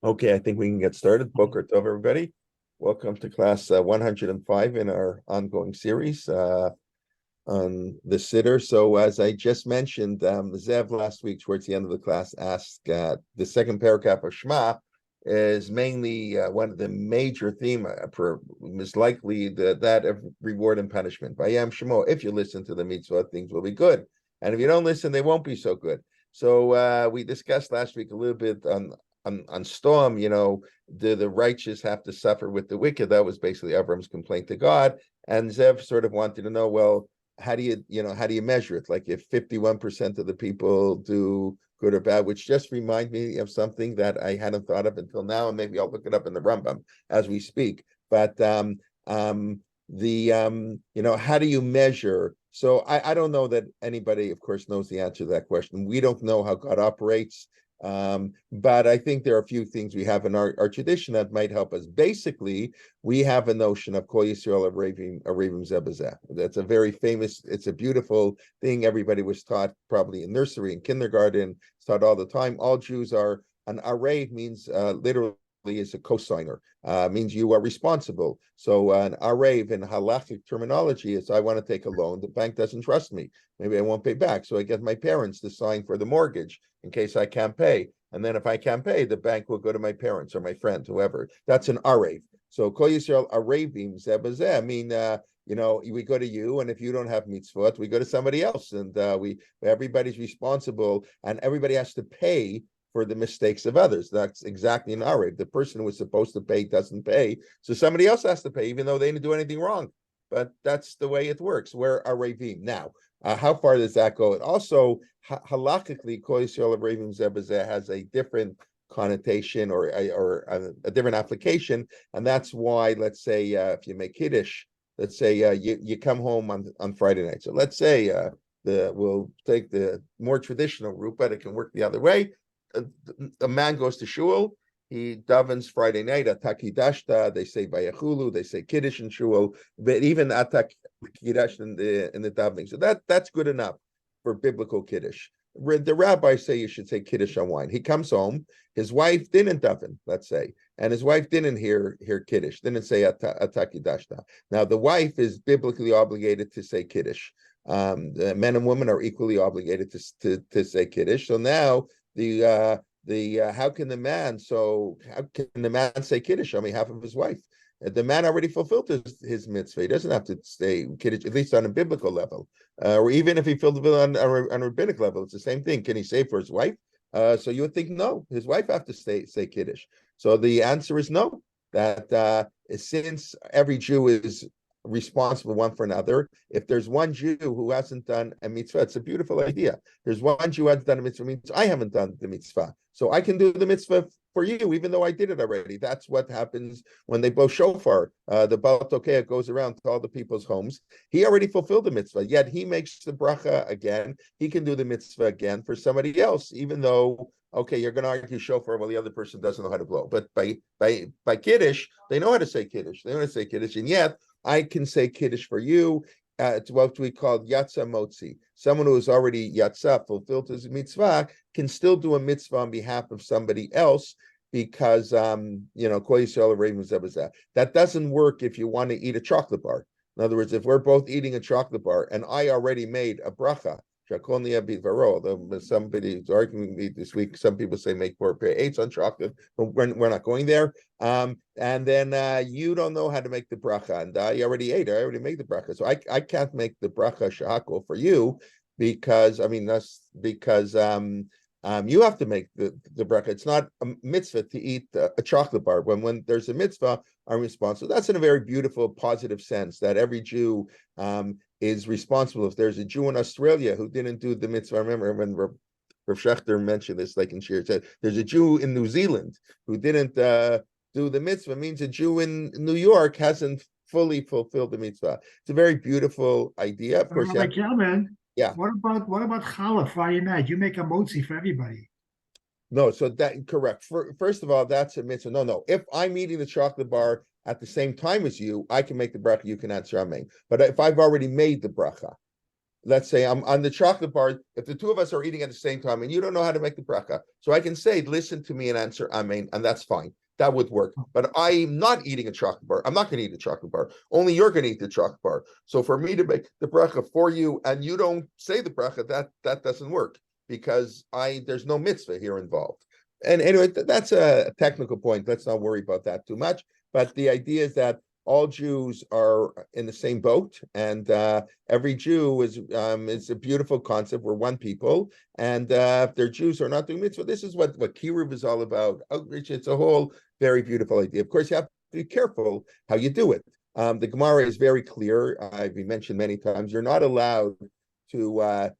Okay, I think we can get started. Boker Tov, everybody. Welcome to class 105 in our ongoing series on the Siddur. So, as I just mentioned, Zev last week, towards the end of the class, asked the second paragraph of Shema is mainly one of the major theme is likely that of reward and punishment. Vayam Shemo, if you listen to the mitzvah, things will be good. And if you don't listen, they won't be so good. So we discussed last week a little bit on Storm, do the righteous have to suffer with the wicked? That was basically Avram's complaint to God. And Zev sort of wanted to know, well, how do you measure it? Like if 51% of the people do good or bad, which just remind me of something that I hadn't thought of until now, and maybe I'll look it up in the Rambam as we speak. But how do you measure? So I don't know that anybody, of course, knows the answer to that question. We don't know how God operates. But I think there are a few things we have in our tradition that might help us. Basically, we have a notion of Kol Yisrael Arevim Zebazeh. That's a very famous, it's a beautiful thing. Everybody was taught probably in nursery and kindergarten. It's taught all the time. All Jews are, an Arev means literally is a cosigner, means you are responsible. So an Arev in halachic terminology is I want to take a loan. The bank doesn't trust me. Maybe I won't pay back. So I get my parents to sign for the mortgage in case I can't pay. And then if I can't pay, the bank will go to my parents or my friends, whoever. That's an Arev. So Kol Yisrael Arevim Zebazeh. I mean, we go to you, and if you don't have mitzvot, we go to somebody else, and everybody's responsible, and everybody has to pay for the mistakes of others. That's exactly an Arev. The person who was supposed to pay doesn't pay, so somebody else has to pay, even though they didn't do anything wrong. But that's the way it works. We're Arevim. Now, how far does that go? It also, halachically, Kol Yisrael Arevim Zebazeh has a different connotation or a different application, and that's why, let's say, if you make Kiddush, let's say you come home on Friday night. So let's say we'll take the more traditional route, but it can work the other way. A man goes to shul, he davens Friday night, Ataki Dashta, they say Bayachulu, they say Kiddush in shul, but even Atak Kiddush in the davening. So that's good enough for biblical Kiddush. The rabbis say you should say Kiddush on wine. He comes home, his wife didn't daven, let's say, and his wife didn't hear Kiddush, didn't say Ataki Dashta. Now, the wife is biblically obligated to say Kiddush. The men and women are equally obligated to say Kiddush. So now how can the man say Kiddush on behalf of his wife? The man already fulfilled his mitzvah. He doesn't have to say Kiddush, at least on a biblical level, or even if he fulfilled it on a rabbinic level. It's the same thing. Can he say for his wife? So you would think no, his wife have to say Kiddush. So the answer is no. That since every Jew is responsible one for another. If there's one Jew who hasn't done a mitzvah, it's a beautiful idea. There's one Jew who hasn't done a mitzvah, means I haven't done the mitzvah. So I can do the mitzvah for you, even though I did it already. That's what happens when they blow shofar. The Baal Tokea goes around to all the people's homes. He already fulfilled the mitzvah, yet he makes the bracha again. He can do the mitzvah again for somebody else, even though, okay, you're going to argue shofar, well, the other person doesn't know how to blow. But by Kiddush, they know how to say Kiddush. They know how to say Kiddush, and yet I can say Kiddush for you. It's what we call Yatsa Motzi. Someone who is already Yatsa, fulfilled his mitzvah, can still do a mitzvah on behalf of somebody else because, Kol Yisrael Arevim Zebazeh. That doesn't work if you want to eat a chocolate bar. In other words, if we're both eating a chocolate bar and I already made a bracha, somebody's arguing with me this week. Some people say make 4 eights on chocolate, but we're not going there. And then you don't know how to make the bracha, and I already ate. I already made the bracha, so I can't make the bracha shahakol for you because you have to make the bracha. It's not a mitzvah to eat a chocolate bar. When there's a mitzvah, I'm responsible. That's in a very beautiful, positive sense that every Jew is responsible. If there's a Jew in Australia who didn't do the mitzvah, I remember when Rav Schechter mentioned this, like in Shir, said there's a Jew in New Zealand who didn't do the mitzvah, means a Jew in New York hasn't fully fulfilled the mitzvah. It's a very beautiful idea. Of course, Like Kelman, yeah. what about challah Friday night? You make a motzi for everybody. No, so that correct. First of all, that's a mitzvah. No. If I'm eating the chocolate bar at the same time as you, I can make the bracha. You can answer amen. But if I've already made the bracha, let's say I'm on the chocolate bar. If the two of us are eating at the same time and you don't know how to make the bracha, so I can say, listen to me and answer amen, and that's fine. That would work. But I'm not eating a chocolate bar. I'm not going to eat a chocolate bar. Only you're going to eat the chocolate bar. So for me to make the bracha for you and you don't say the bracha, that doesn't work, because there's no mitzvah here involved. And anyway, that's a technical point. Let's not worry about that too much. But the idea is that all Jews are in the same boat, and every Jew is a beautiful concept. We're one people, and if they're Jews who are not doing mitzvah, this is what kiruv is all about. Outreach. It's a whole very beautiful idea. Of course, you have to be careful how you do it. The Gemara is very clear. I've been mentioned many times. You're not allowed to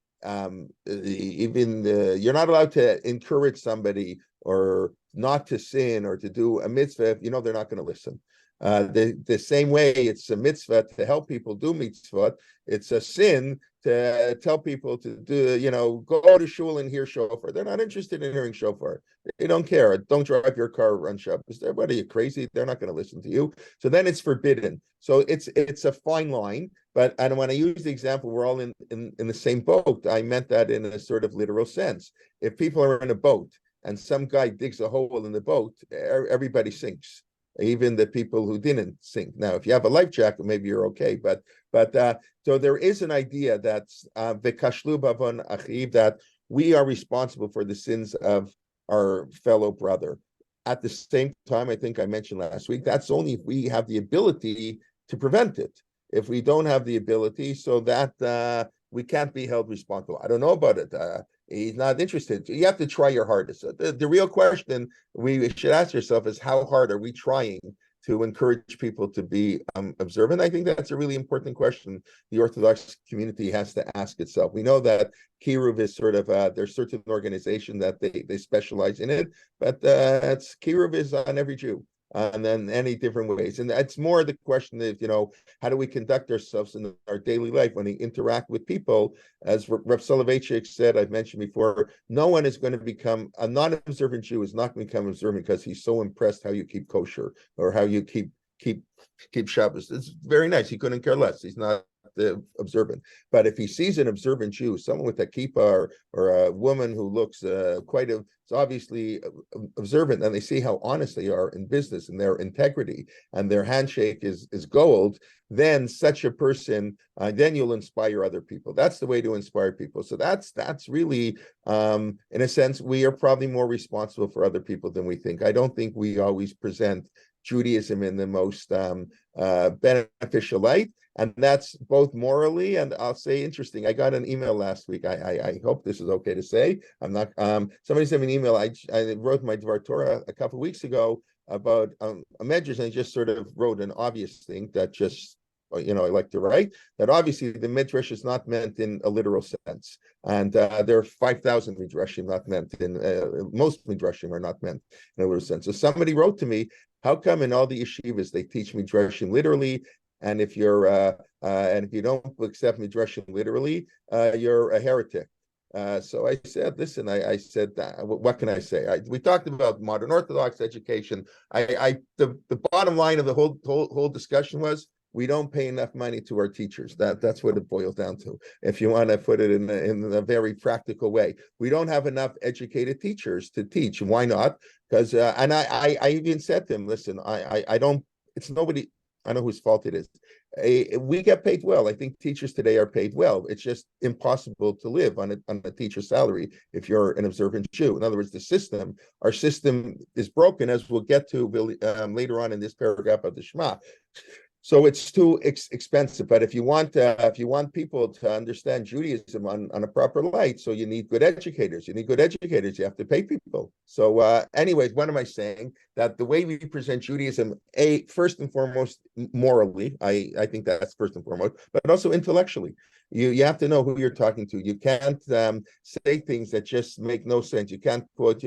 you're not allowed to encourage somebody or not to sin or to do a mitzvah if you know they're not going to listen. The same way it's a mitzvah to help people do mitzvah, it's a sin to tell people to do, go to shul and hear shofar. They're not interested in hearing shofar. They don't care. Don't drive your car on Shabbos. What are you, crazy? They're not going to listen to you. So then it's forbidden. So it's a fine line. And when I use the example, we're all in the same boat, I meant that in a sort of literal sense. If people are in a boat and some guy digs a hole in the boat, everybody sinks, even the people who didn't sink. Now, if you have a life jacket, maybe you're okay. But so there is an idea that's v'kashlu bavon achiv, that we are responsible for the sins of our fellow brother. At the same time, I think I mentioned last week, that's only if we have the ability to prevent it. If we don't have the ability, so that we can't be held responsible. I don't know about it. He's not interested. You have to try your hardest. The real question we should ask yourself is, how hard are we trying to encourage people to be observant? I think that's a really important question the Orthodox community has to ask itself. We know that Kiruv is sort of, there's certain organization that they specialize in it, but Kiruv is on every Jew. And then any different ways. And it's more the question of, how do we conduct ourselves in our daily life when we interact with people? As Rav Soloveitchik said, I've mentioned before, no one is going to become, a non-observant Jew is not going to become observant because he's so impressed how you keep kosher or how you keep Shabbos. It's very nice. He couldn't care less. He's not observant. But if he sees an observant Jew, someone with a kippah or a woman who looks it's obviously observant, and they see how honest they are in business and their integrity and their handshake is gold, then such a person, then you'll inspire other people. That's the way to inspire people. So that's really, in a sense, we are probably more responsible for other people than we think. I don't think we always present Judaism in the most beneficial light, and that's both morally and I'll say interesting. I got an email last week. I hope this is okay to say. I'm not. Somebody sent me an email. I wrote my Dvar Torah a couple of weeks ago about a medrash, and I just sort of wrote an obvious thing that just I like to write, that obviously the midrash is not meant in a literal sense, and there are 5,000 midrashim not meant in most midrashim are not meant in a literal sense. So somebody wrote to me, how come in all the yeshivas they teach midrashim literally, and if you're and if you don't accept midrashim literally, you're a heretic? So I said, listen, I said, what can I say? We talked about modern Orthodox education. The bottom line of the whole discussion was, we don't pay enough money to our teachers. That's what it boils down to. If you want to put it in a very practical way, we don't have enough educated teachers to teach. Why not? Because and I even said to him, listen, I don't. It's nobody. I know whose fault it is. We get paid well. I think teachers today are paid well. It's just impossible to live on a teacher's salary if you're an observant Jew. In other words, our system is broken, as we'll get to later on in this paragraph of the Shema. So it's too expensive. But if you want people to understand Judaism on a proper light, so you need good educators. You You have to pay people. So anyways, what am I saying? That the way we present Judaism, first and foremost, morally, I think that's first and foremost, but also intellectually. You have to know who you're talking to. You can't say things that just make no sense. You can't quote,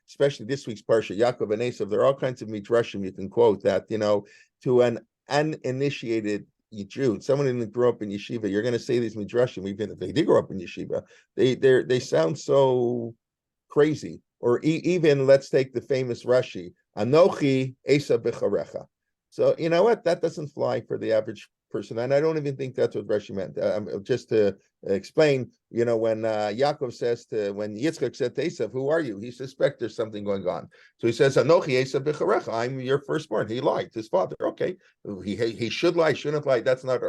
especially this week's Parsha, Yaakov and Esav. There are all kinds of midrashim you can quote that, to an uninitiated Jew, someone who grew up in yeshiva, you're going to say these midrashim, even if they did grow up in yeshiva, they sound so crazy. Or even let's take the famous Rashi, Anochi Esa Becharecha. So you know what? That doesn't fly for the average person, and I don't even think that's what Rashi meant. Just to explain, when when Yitzchak said to Esav, "Who are you?" He suspects there's something going on. So he says, "Anochi Esav b'charecha." I'm your firstborn. He lied to his father. Okay, he should lie, shouldn't lie. That's not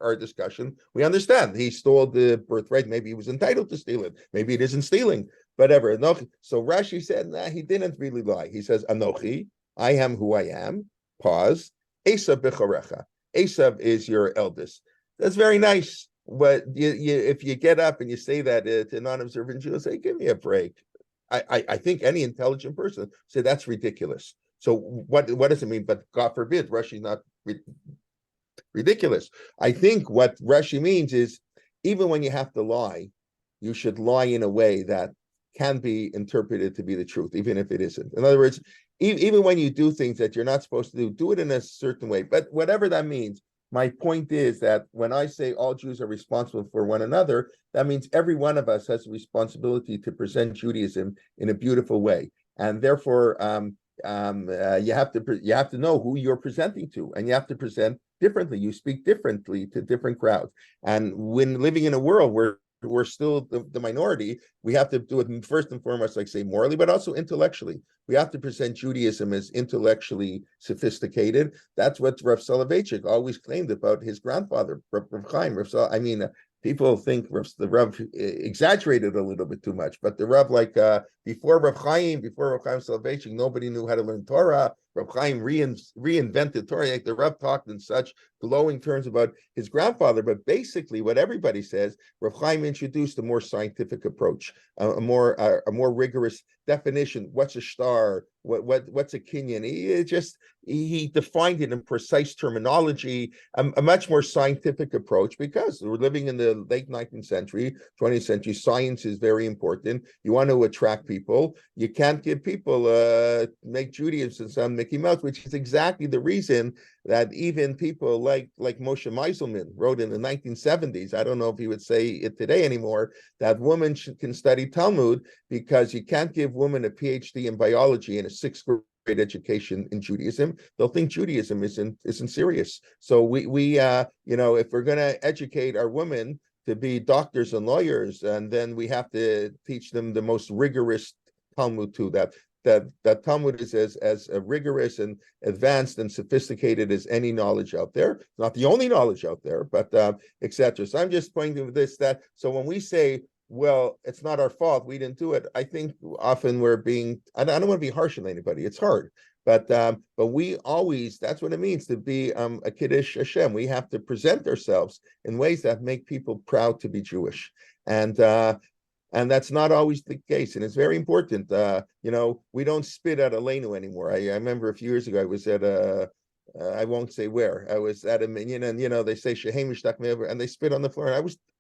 our discussion. We understand he stole the birthright. Maybe he was entitled to steal it. Maybe it isn't stealing. Whatever. Anochi. So Rashi said, "Nah, he didn't really lie." He says, "Anochi, I am who I am." Pause. Esav b'charecha. Esav is your eldest. That's very nice. But if you get up and you say that to non-observant Jews, say, "Give me a break." I think any intelligent person say that's ridiculous. So what does it mean? But God forbid, Rashi is not ridiculous. I think what Rashi means is even when you have to lie, you should lie in a way that can be interpreted to be the truth, even if it isn't. In other words, even when you do things that you're not supposed to do it in a certain way. But whatever that means, my point is that when I say all Jews are responsible for one another, that means every one of us has a responsibility to present Judaism in a beautiful way, and therefore you have to know who you're presenting to, and you have to present differently. You speak differently to different crowds, and when living in a world where we're still the minority, we have to do it first and foremost, like say morally, but also intellectually. We have to present Judaism as intellectually sophisticated. That's what Rav Soloveitchik always claimed about his grandfather, Rav Chaim. People think the Rav exaggerated a little bit too much, but the Rav, before Rav Chaim Soloveitchik, nobody knew how to learn Torah. Rav Chaim reinvented Torah. Like the Rav talked in such glowing terms about his grandfather, but basically what everybody says, Rav Chaim introduced a more scientific approach, a more rigorous definition. What's a star? What's a kinyan? He defined it in precise terminology, a much more scientific approach, because we're living in the late 19th century, 20th century. Science is very important. You want to attract people. You can't give people make Judaism some Mickey Mouse, which is exactly the reason that even people like Moshe Meiselman wrote in the 1970s, I don't know if he would say it today anymore, that women can study Talmud because you can't give women a PhD in biology and a sixth grade education in Judaism. They'll think Judaism isn't serious. So we if we're going to educate our women to be doctors and lawyers, and then we have to teach them the most rigorous Talmud too, that Talmud is as rigorous and advanced and sophisticated as any knowledge out there. It's not the only knowledge out there, but etc. So I'm just pointing to this, so when we say, well, it's not our fault, we didn't do it, I think often we're being, I don't want to be harsh on anybody, it's hard, but we always, that's what it means to be a Kiddush Hashem. We have to present ourselves in ways that make people proud to be Jewish. And that's not always the case, and it's very important. We don't spit at Aleinu anymore. I remember a few years ago I was at I won't say where. I was at a minyan, and they say Shehemish Takmever, and they spit on the floor, and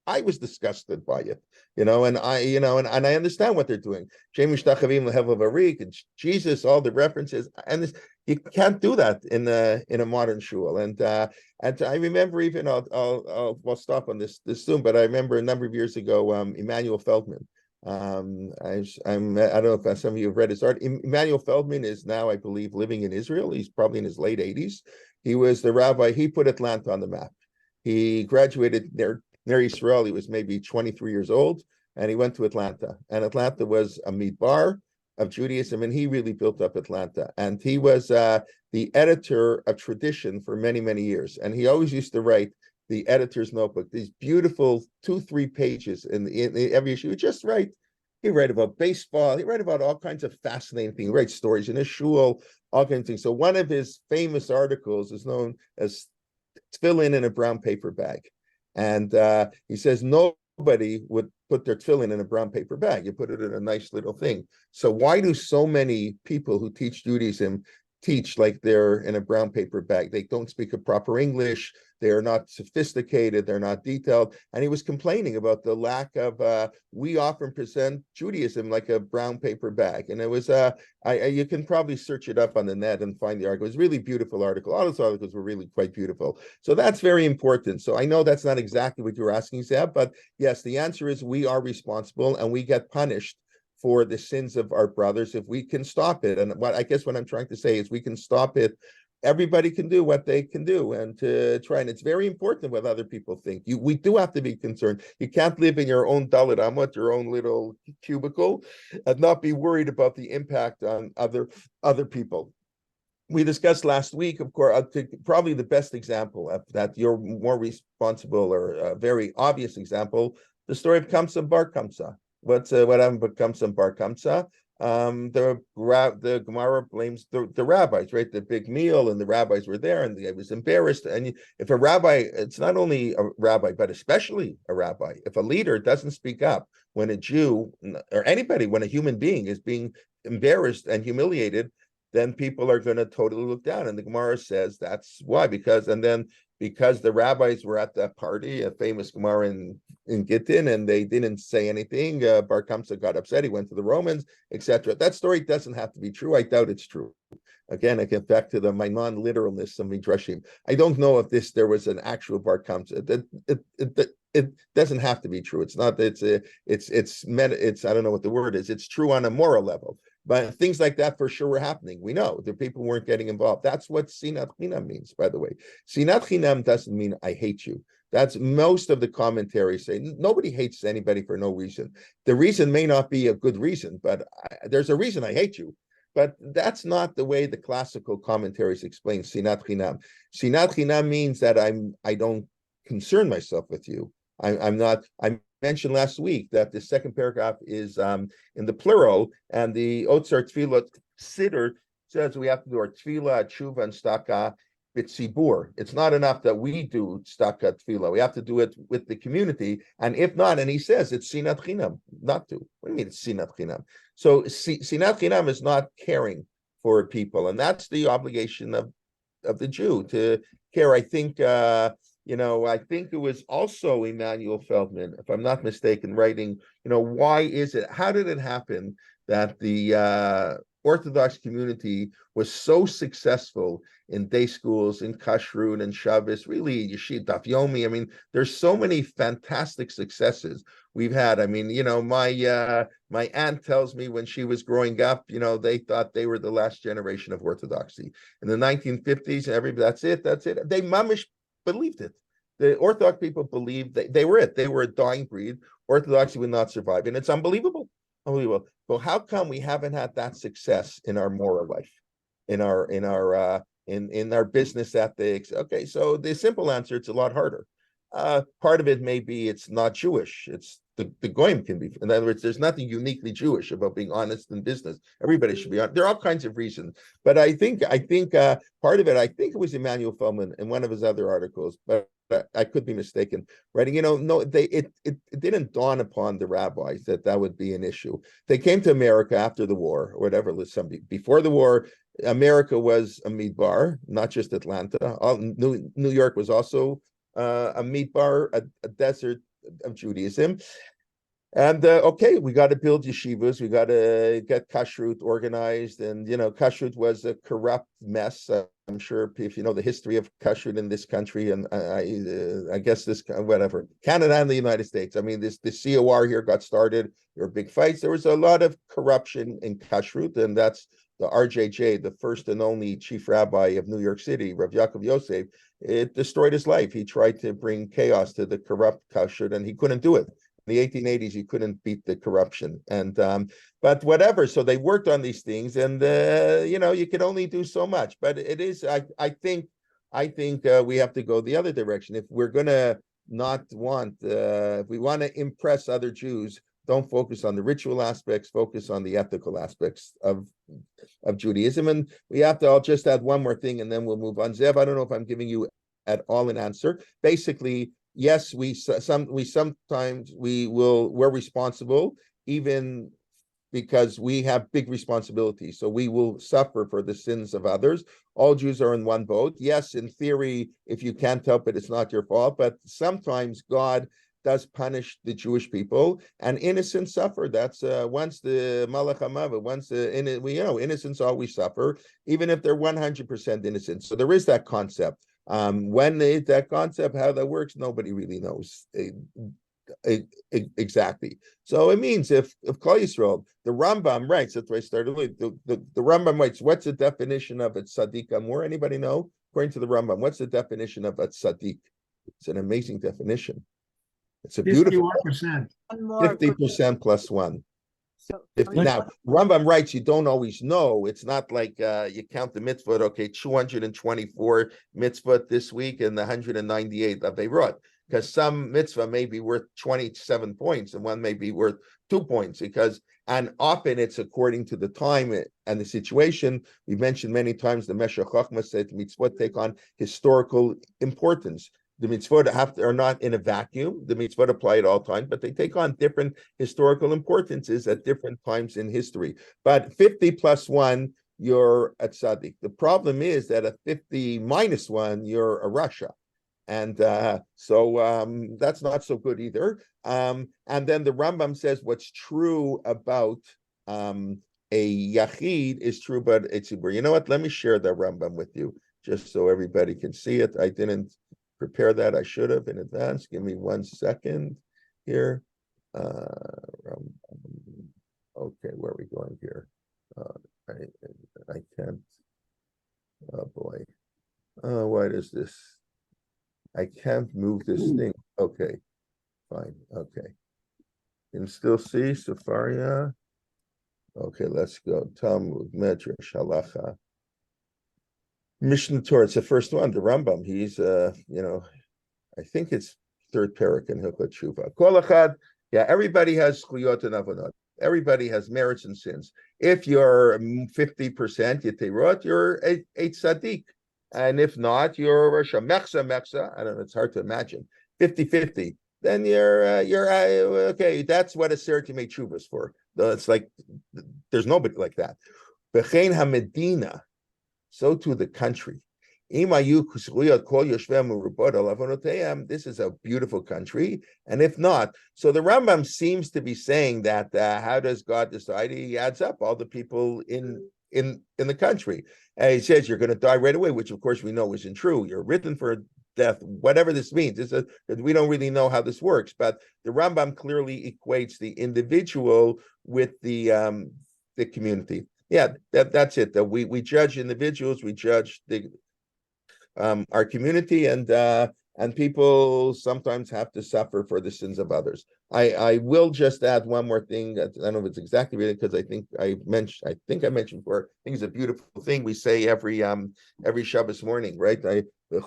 I was disgusted by it, and I understand what they're doing. Shehemish Takavim Lehevel Varik and Jesus, all the references, and you can't do that in a modern shul. And I remember even I'll stop on this soon, but I remember a number of years ago, Emmanuel Feldman. I don't know if some of you have read his art. Emmanuel Feldman is now, I believe, living in Israel. He's probably in his late 80s. He was the rabbi. He put Atlanta on the map. He graduated near Israel. He was maybe 23 years old, and he went to Atlanta. And Atlanta was a midbar of Judaism, and he really built up Atlanta. And he was the editor of Tradition for many, many years. And he always used to write the editor's notebook, these beautiful 2-3 pages in every issue. He'd write about baseball. He'd write about all kinds of fascinating things. He'd write stories in his shul, all kinds of things. So one of his famous articles is known as Tefillin in a brown paper bag. And he says nobody would put their tefillin in a brown paper bag. You put it in a nice little thing. So why do so many people who teach Judaism teach like they're in a brown paper bag? They don't speak a proper English. They are not sophisticated. They're not detailed. And he was complaining about the lack of, we often present Judaism like a brown paper bag. And it was, you can probably search it up on the net and find the article. It was a really beautiful article. All those articles were really quite beautiful. So that's very important. So I know that's not exactly what you're asking, Zeb, but yes, the answer is we are responsible and we get punished for the sins of our brothers if we can stop it. And what I'm trying to say is we can stop it everybody can do what they can do, and to try, and it's very important what other people think. We do have to be concerned. You can't live in your own dalit amot, your own little cubicle, and not be worried about the impact on other people. We discussed last week, of course, probably the best example of that, you're more responsible, or a very obvious example, the story of Kamsa Bar Kamsa. What happened with Kamsa Bar Kamsa? The Gemara blames the rabbis, right? The big meal, and the rabbis were there, and they was embarrassed. And if a rabbi, it's not only a rabbi, but especially a rabbi, if a leader doesn't speak up when a Jew, or anybody, when a human being is being embarrassed and humiliated, then people are going to totally look down. And the Gemara says that's why, because the rabbis were at that party, a famous Gemara in Gittin, and they didn't say anything. Bar Kamsa got upset. He went to the Romans, etc. That story doesn't have to be true. I doubt it's true. Again, I get back to my non-literalness of Midrashim. I don't know if there was an actual Bar Kamsa. It doesn't have to be true. It's not. It's I don't know what the word is. It's true on a moral level. But things like that for sure were happening. We know the people weren't getting involved. That's what sinat chinam means, by the way. Sinat chinam doesn't mean I hate you. That's most of the commentaries say. Nobody hates anybody for no reason. The reason may not be a good reason, but there's a reason I hate you. But that's not the way the classical commentaries explain sinat chinam. Sinat chinam means that I don't concern myself with you. I'm not. I mentioned last week that the second paragraph is in the plural, and the Otzar Tefillah Siddur says we have to do our Tefillah, Tshuva, and Staka b'tzibur. It's not enough that we do Staka Tefillah. We have to do it with the community, and if not, and he says it's sinat chinam not to. What do you mean it's sinat chinam? So sinat chinam is not caring for people, and that's the obligation of the Jew to care. I think. I think it was also Emanuel Feldman, if I'm not mistaken, writing, how did it happen that the Orthodox community was so successful in day schools, in Kashrut and Shabbos, really, Yeshiva, Daf Yomi. I mean, there's so many fantastic successes we've had. I mean, my aunt tells me when she was growing up, they thought they were the last generation of Orthodoxy. In the 1950s, that's it. They mamish believed it. The Orthodox people believed they were it. They were a dying breed. Orthodoxy would not survive, and it's unbelievable. Well, how come we haven't had that success in our moral life, in our business ethics? Okay, so the simple answer, it's a lot harder. Part of it may be it's not Jewish. It's the goyim can be. In other words, there's nothing uniquely Jewish about being honest in business. Everybody should be honest. There are all kinds of reasons, but I think part of it. I think it was Emanuel Feldman in one of his other articles, but I could be mistaken. Writing, it didn't dawn upon the rabbis that would be an issue. They came to America after the war, or whatever. Before the war, America was a midbar, not just Atlanta. New York was also a midbar, a desert of Judaism. And okay, we got to build yeshivas. We got to get kashrut organized, and kashrut was a corrupt mess. I'm sure if you know the history of kashrut in this country, and I guess this whatever Canada and the United States. I mean, the COR here got started. There were big fights. There was a lot of corruption in kashrut, and that's the RJJ, the first and only chief rabbi of New York City, Rav Yaakov Yosef. It destroyed his life. He tried to bring chaos to the corrupt kashrut, and he couldn't do it. In the 1880s, you couldn't beat the corruption, and but whatever. So they worked on these things, and you can only do so much. But it is, I think we have to go the other direction if we're gonna not want, if we want to impress other Jews. Don't focus on the ritual aspects. Focus on the ethical aspects of Judaism. And we have to. I'll just add one more thing, and then we'll move on. Zev, I don't know if I'm giving you at all an answer. Basically, yes, we're responsible, even because we have big responsibilities. So we will suffer for the sins of others. All Jews are in one boat. Yes, in theory, if you can't help it, it's not your fault. But sometimes God does punish the Jewish people, and innocents suffer. That's once the Malach HaMavet, innocents always suffer, even if they're 100% innocent. So there is that concept. That concept, how that works, nobody really knows. Exactly. So it means if Klal Yisrael, the Rambam writes, that's why I started with the Rambam writes, what's the definition of a tzaddik amor? Anybody know? According to the Rambam, what's the definition of a tzaddik? It's an amazing definition. It's a beautiful 51%. 50% plus one. So, Now, Rambam writes, you don't always know. It's not like you count the mitzvot, okay, 224 mitzvot this week and the 198 that they wrote. Because some mitzvah may be worth 27 points and one may be worth 2 points. And often it's according to the time and the situation. We mentioned many times the Meshech Chochmah said mitzvot take on historical importance. The mitzvot are not in a vacuum. The mitzvot apply at all times, but they take on different historical importances at different times in history. But 50 plus 1, you're a tzaddik. The problem is that at 50 minus 1, you're a rasha. And so that's not so good either. And then the Rambam says what's true about a yachid is true about a tzibur. You know what? Let me share the Rambam with you, just so everybody can see it. I didn't prepare that. I should have in advance. Give me 1 second here. Okay, where are we going here? I can't. Oh boy. What is this? I can't move this thing. Okay, fine. Okay. You can still see Safaria. Okay, let's go. Talmud, Medrash, Halacha. Mishnah Torah, it's the first one, the Rambam. He's, I think it's third parak in Hilchot Tshuva. Kol echad, yeah, everybody has chuyot and avonot. Everybody has merits and sins. If you're 50% yeterot, you're a tzaddik. And if not, you're a mechsa. I don't know, it's hard to imagine. 50-50. Then you're okay. That's what a Seret Yemei Tshuva is for. It's like, there's nobody like that. B'chein ha-medina, so to the country. This is a beautiful country, and if not, so the Rambam seems to be saying that how does God decide? He adds up all the people in the country, and he says you're going to die right away, which of course we know isn't true. You're written for death, whatever this means. We don't really know how this works, but the Rambam clearly equates the individual with the community. Yeah, that's it. That we judge individuals, we judge our community, and people sometimes have to suffer for the sins of others. I will just add one more thing. I don't know if it's exactly right, because I think I mentioned before. I think it's a beautiful thing we say every Shabbos morning, right? We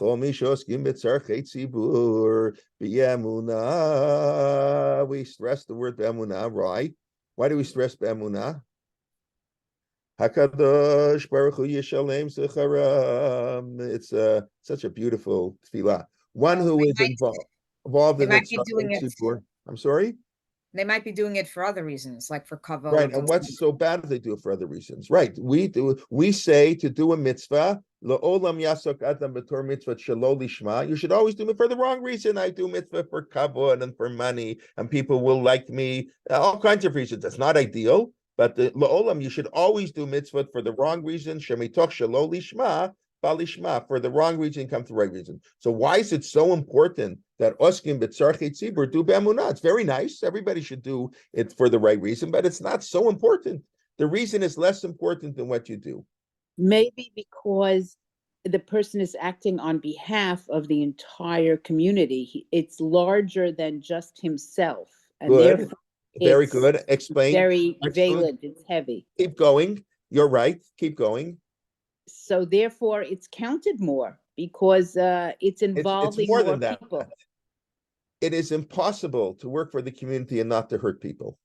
stress the word be'emunah, right? Why do we stress be'emunah? Hakadosh Baruch Hu Yishalem Secharam. It's such a beautiful tefillah. One who is involved in the. I'm sorry? They might be doing it for other reasons, like for kavod. Right, and what's so bad if they do it for other reasons? Right, we say to do a mitzvah, La'olam yasok adam b'tor mitzvah shelo lishma. You should always do it for the wrong reason. I do mitzvah for kavod and for money, and people will like me. All kinds of reasons. That's not ideal. But the la'olam, you should always do mitzvah for the wrong reason. Shemitoch shelo lishma, balishma, for the wrong reason, come to the right reason. So why is it so important that oskim b'tzarchei tzibur do be'emunah? It's very nice. Everybody should do it for the right reason, but it's not so important. The reason is less important than what you do. Maybe because the person is acting on behalf of the entire community. It's larger than just himself. And good. Therefore Very good. Explain. Very valent. It's heavy. Keep going. You're right. Keep going. So therefore, it's counted more because it's involving more than that. people. It is impossible to work for the community and not to hurt people.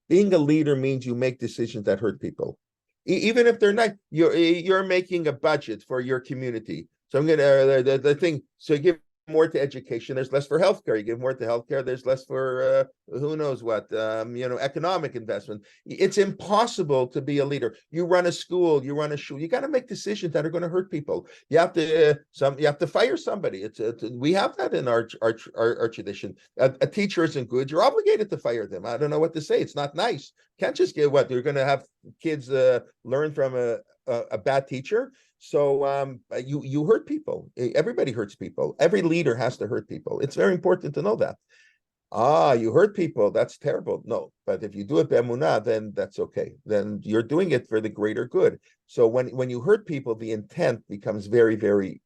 Being a leader means you make decisions that hurt people, even if they're not. You're making a budget for your community. So I'm gonna the thing. So you give more to education, there's less for healthcare. You give more to healthcare, there's less for who knows what, economic investment. It's impossible to be a leader. You run a school, you run a shul. You got to make decisions that are going to hurt people. You have to fire somebody. We have that in our tradition. A teacher isn't good, you're obligated to fire them. I don't know what to say. It's not nice. Can't just get what you're going to have kids learn from a bad teacher. So you hurt people. Everybody hurts people. Every leader has to hurt people. It's very important to know that. You hurt people, that's terrible. No, but if you do it be'emunah, then that's okay. Then you're doing it for the greater good. So when you hurt people, the intent becomes very, very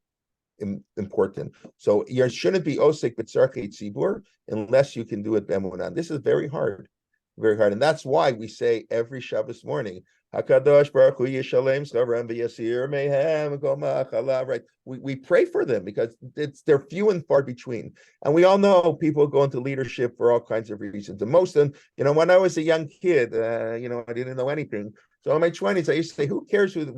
important. So you shouldn't be osik b'tzarchei tzibur unless you can do it be'emunah. This is very hard, and that's why we say every Shabbos morning, Hakadosh Baruch Hu Yishalem Schavrem v'Yasir Mehem Kol Ma'achala. Right? We pray for them because they're few and far between, and we all know people go into leadership for all kinds of reasons. And most of them, when I was a young kid, I didn't know anything. So in my 20s, I used to say, who cares who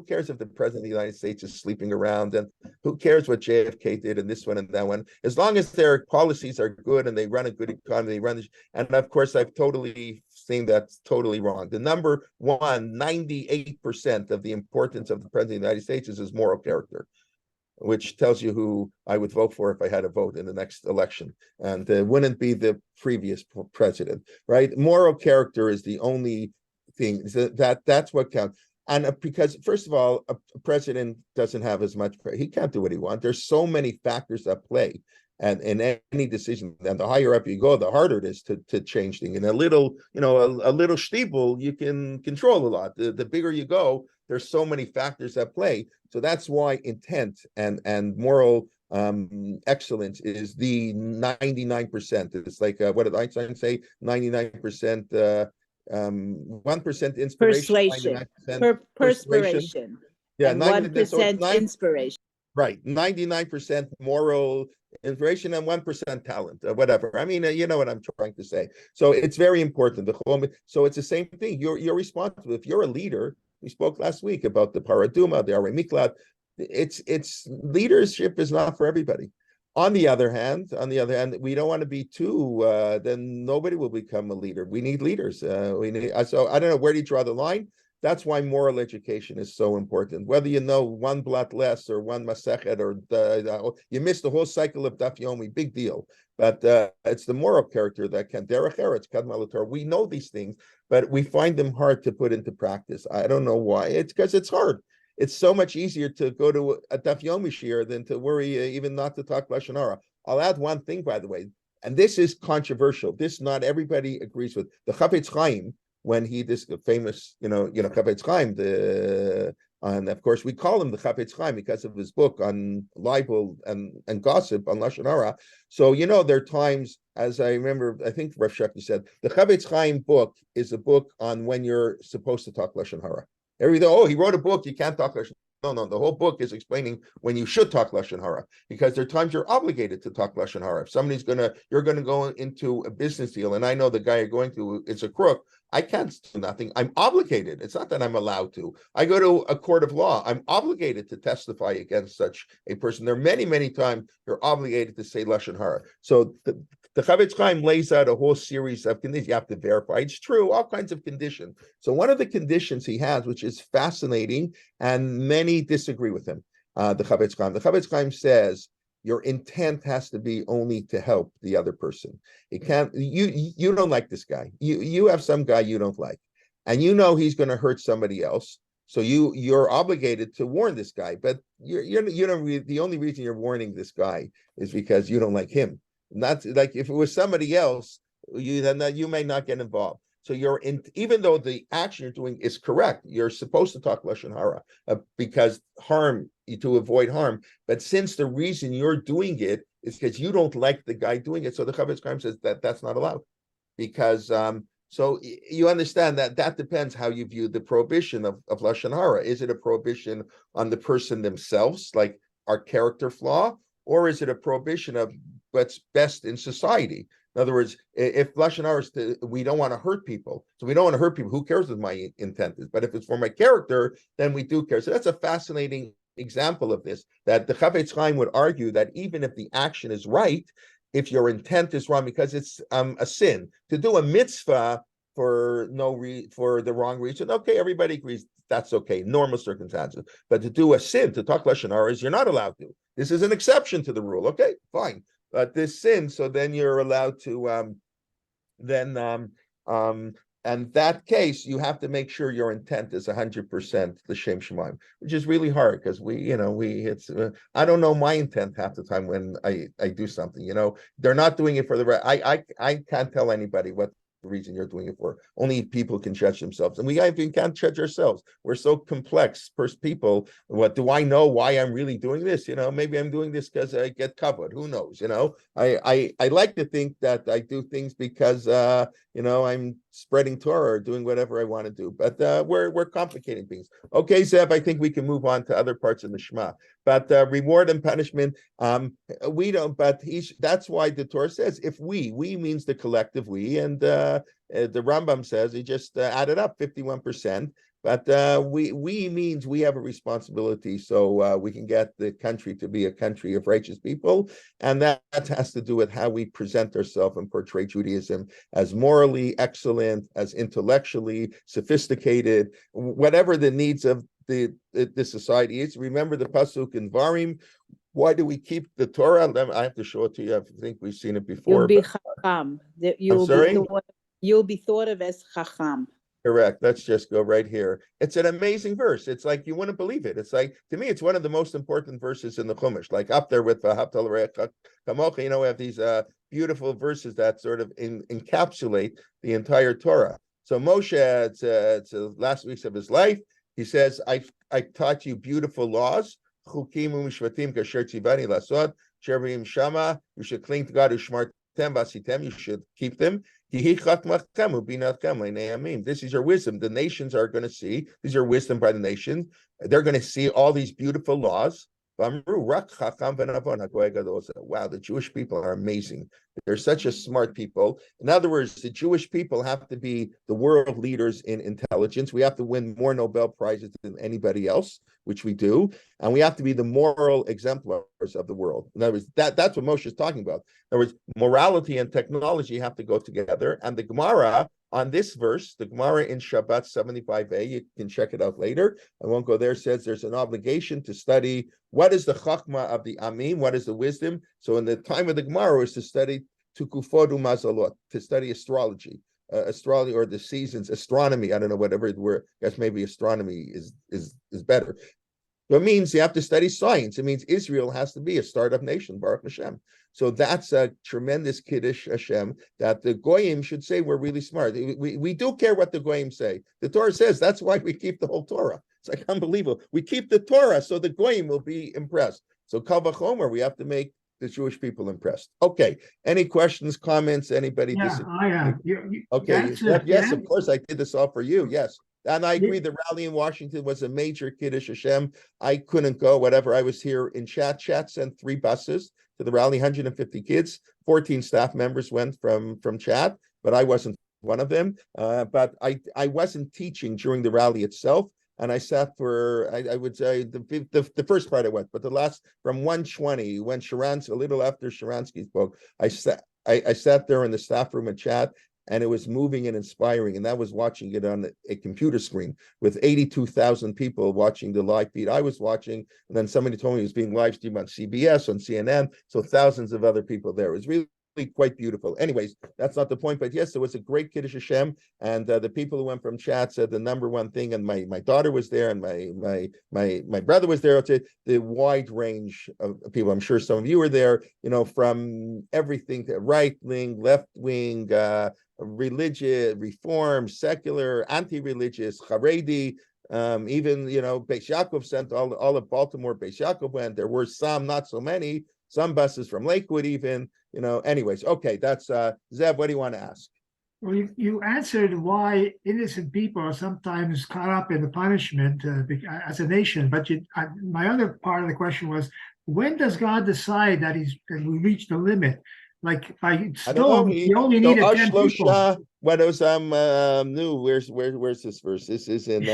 cares if the president of the United States is sleeping around, and who cares what JFK did and this one and that one, as long as their policies are good and they run a good economy, and of course, I've totally seen that's totally wrong. The number one, 98% of the importance of the president of the United States is his moral character, which tells you who I would vote for if I had a vote in the next election, and wouldn't be the previous president, right? Moral character is the only thing that's what counts. And because first of all, a president doesn't have as much, he can't do what he wants. There's so many factors at play, and in any decision, and the higher up you go, the harder it is to change things. In a little shtibel, you can control a lot. The bigger you go, there's so many factors at play. So that's why intent and moral excellence is the 99%. It's like what did Einstein say? 99%. 1% inspiration, persuasion, perspiration, yeah, and 1% inspiration. Right, 99% moral inspiration and 1% talent, whatever. I mean, you know what I'm trying to say. So it's very important. So it's the same thing. You're responsible. If you're a leader, we spoke last week about the paraduma, the Arei Miklat. It's leadership is not for everybody. On the other hand, we don't want to be too. Then nobody will become a leader. We need leaders. So I don't know, where do you draw the line? That's why moral education is so important. Whether you know one blot less or one masechet or you miss the whole cycle of daf yomi, big deal. But it's the moral character that can derech eretz kadma l'Torah. We know these things, but we find them hard to put into practice. I don't know why. It's because it's hard. It's so much easier to go to a daf yomi shir than to worry even not to talk lashon hara. I'll add one thing, by the way, and this is controversial. This not everybody agrees with. The Chafetz Chaim, when this famous, Chafetz Chaim, and of course we call him the Chafetz Chaim because of his book on libel and gossip on lashon hara. So there are times, as I remember, I think Rav Shekti said, the Chafetz Chaim book is a book on when you're supposed to talk lashon hara. He wrote a book, you can't talk lashon. No, the whole book is explaining when you should talk lashon hara, because there are times you're obligated to talk lashon hara. If you're gonna go into a business deal, and I know the guy you're going to is a crook, I can't do nothing. I'm obligated. It's not that I'm allowed to. I go to a court of law. I'm obligated to testify against such a person. There are many, many times you're obligated to say lashon hara. So the Chafetz Chaim lays out a whole series of conditions. You have to verify it's true, all kinds of conditions. So one of the conditions he has, which is fascinating, and many disagree with him, the Chafetz Chaim. The Chafetz Chaim says your intent has to be only to help the other person. It can't. You don't like this guy. You have some guy you don't like, and he's going to hurt somebody else. So you're obligated to warn this guy. But the only reason you're warning this guy is because you don't like him. Not like if it was somebody else, then you may not get involved. So even though the action you're doing is correct, you're supposed to talk lashon hara because to avoid harm. But since the reason you're doing it is because you don't like the guy doing it, so the Chafetz Chaim says that's not allowed. Because so you understand that depends how you view the prohibition of lashon hara. Is it a prohibition on the person themselves, like our character flaw, or is it a prohibition of what's best in society? In other words, if lashon hara is we don't want to hurt people, so we don't want to hurt people. Who cares what my intent is? But if it's for my character, then we do care. So that's a fascinating example of this. That the Chafetz Chaim would argue that even if the action is right, if your intent is wrong, because it's a sin to do a mitzvah for the wrong reason. Okay, everybody agrees that's okay, normal circumstances. But to do a sin, to talk lashon hara, you're not allowed to. This is an exception to the rule. Okay, fine. But this sin, so then you're allowed to and that case, you have to make sure your intent is 100% the Shem Shemaim, which is really hard because I don't know my intent half the time when I do something. They're not doing it for the right. I can't tell anybody what the reason you're doing it for. Only people can judge themselves, and we even can't judge ourselves. We're so complex, first people. What do I know why I'm really doing this? Maybe I'm doing this because I get covered. Who knows? I like to think that I do things because I'm spreading Torah or doing whatever I want to do. But we're complicating things. Okay, Zev, I think we can move on to other parts of the Shema. But reward and punishment, we don't. But that's why the Torah says if we means the collective we, and the Rambam says he just added up 51%. But we means we have a responsibility, so we can get the country to be a country of righteous people, and that has to do with how we present ourselves and portray Judaism as morally excellent, as intellectually sophisticated, whatever the needs of the society is. Remember the pasuk in Varim. Why do we keep the Torah? I have to show it to you. I think we've seen it before. You'll be chacham. You'll be thought of as chacham. Correct. Let's just go right here. It's an amazing verse. It's like you wouldn't believe it. It's like, to me, it's one of the most important verses in the Chumash, like up there with V'ahavta l'reacha kamocha. We have these beautiful verses that sort of encapsulate the entire Torah. So Moshe, it's the last weeks of his life, he says, I taught you beautiful laws. Chukim u'mishvatim kasher tzivani lasod, sherim shama, you should cling to God, u'shmartem v'asitem, you should keep them. This is your wisdom. The nations are going to see. This is your wisdom by the nations. They're going to see all these beautiful laws. Wow, the Jewish people are amazing. They're such a smart people. In other words, the Jewish people have to be the world leaders in intelligence. We have to win more Nobel Prizes than anybody else, which we do. And we have to be the moral exemplars of the world. In other words, that's what Moshe is talking about. In other words, morality and technology have to go together. And the Gemara on this verse, the Gemara in Shabbat 75a, you can check it out later. I won't go there, says there's an obligation to study what is the chachma of the Amim, what is the wisdom. So in the time of the Gemara is to study Tukufodu Mazalot, to study astrology. Astrology or the seasons, astronomy, I don't know, whatever the word, I guess maybe astronomy is better. So it means you have to study science. It means Israel has to be a startup nation, Baruch Hashem. So that's a tremendous Kiddush Hashem that the Goyim should say we're really smart. We do care what the Goyim say. The Torah says that's why we keep the whole Torah. It's like unbelievable. We keep the Torah so the Goyim will be impressed. So Kal Vachomer, we have to make the Jewish people impressed. Okay. Any questions, comments? Anybody? Yeah, I have. Okay. Yes, of course. I did this all for you. Yes. And I agree, the rally in Washington was a major Kiddush Hashem. I couldn't go, whatever. I was here in Chat. Chat sent 3 buses to the rally, 150 kids. 14 staff members went from Chat, but I wasn't one of them. But I wasn't teaching during the rally itself. And I sat for, I would say, the first part I went, but the last, from 1:20, when Sharansky, a little after Sharansky spoke, I sat there in the staff room at Chat, and it was moving and inspiring. And that was watching it on a computer screen with 82,000 people watching the live feed I was watching. And then somebody told me it was being live streamed on CBS, on CNN. So thousands of other people there. It was really quite beautiful. Anyways, that's not the point. But yes, it was a great Kiddush Hashem. And the people who went from Chat said the number one thing, and my daughter was there, and my brother was there. The wide range of people. I'm sure some of you were there, from everything to right wing, left wing, religious, reform, secular, anti-religious, Haredi, even, Beis Yaakov sent all of Baltimore, Beis Yaakov went. There were some, not so many, some buses from Lakewood even, anyways. Okay, that's, Zev, what do you want to ask? Well, you answered why innocent people are sometimes caught up in the punishment as a nation. But my other part of the question was, when does God decide that we reached the limit? Like by stone, he only needed 10 people. What was new? Where's this verse? This is in